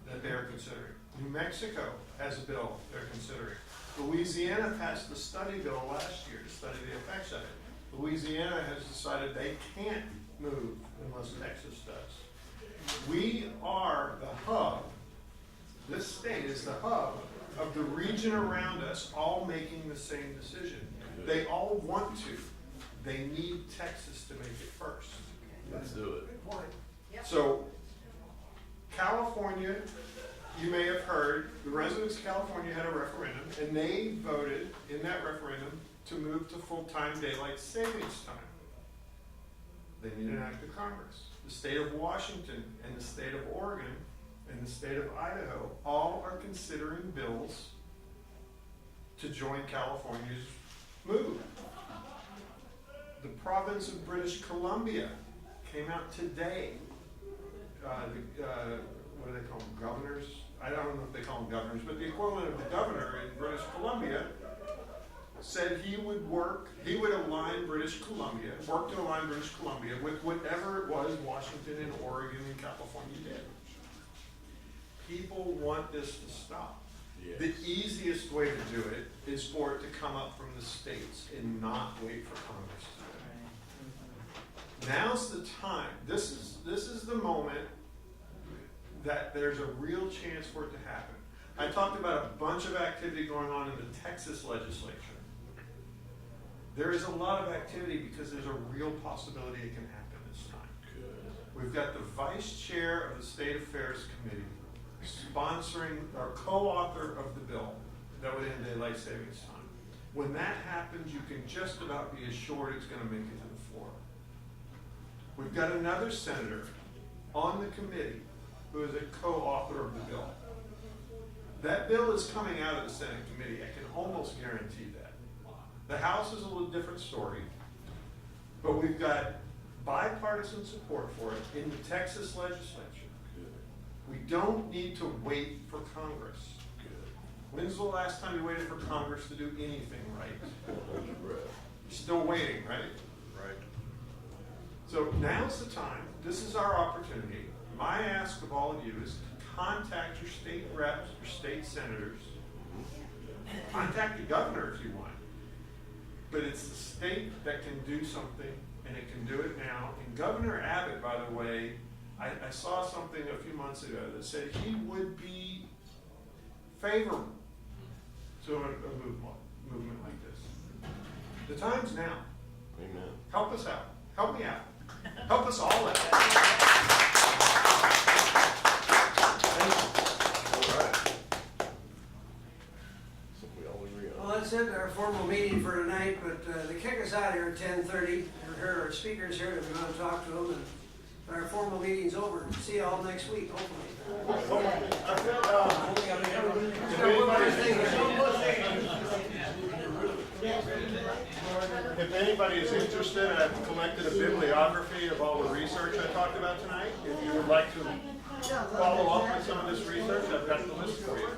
that they're considering. New Mexico has a bill they're considering. Louisiana passed the study bill last year to study the effects of it. Louisiana has decided they can't move unless Texas does. We are the hub. This state is the hub of the region around us, all making the same decision. They all want to. They need Texas to make it first. Let's do it. So, California, you may have heard, the residents of California had a referendum, and they voted in that referendum to move to full-time daylight savings time. They need an act of Congress. The state of Washington and the state of Oregon and the state of Idaho all are considering bills to join California's move. The province of British Columbia came out today. What do they call them? Governors? I don't know if they call them governors, but the equivalent of the governor in British Columbia said he would align British Columbia, work to align British Columbia with whatever it was Washington and Oregon and California did. People want this to stop. Yes. The easiest way to do it is for it to come up from the states and not wait for Congress to do it. Now's the time. This is the moment that there's a real chance for it to happen. I talked about a bunch of activity going on in the Texas Legislature. There is a lot of activity because there's a real possibility it can happen this time. We've got the vice chair of the State Affairs Committee sponsoring or co-author of the bill that would end daylight savings time. When that happens, you can just about be assured it's going to make it to the floor. We've got another senator on the committee who is a co-author of the bill. That bill is coming out of the Senate committee. I can almost guarantee that. The House is a little different story, but we've got bipartisan support for it in the Texas Legislature. We don't need to wait for Congress. When's the last time you waited for Congress to do anything right? You're still waiting, right? Right. So now's the time. This is our opportunity. My ask of all of you is to contact your state reps, your state senators. Contact the governor if you want. But it's the state that can do something, and it can do it now. And Governor Abbott, by the way, I saw something a few months ago that said he would be favorable to a movement like this. The time's now. Amen. Help us out. Help me out. Help us all out. All right. So we all agree on. Well, that's it, our formal meeting for tonight, but they kick us out here at 10:30. We heard our speakers here, that we're gonna talk to them, and our formal meeting's over. See you all next week, hopefully. If anybody is interested, I've collected a bibliography of all the research I talked about tonight. If you would like to follow up with some of this research, I've got the list for you.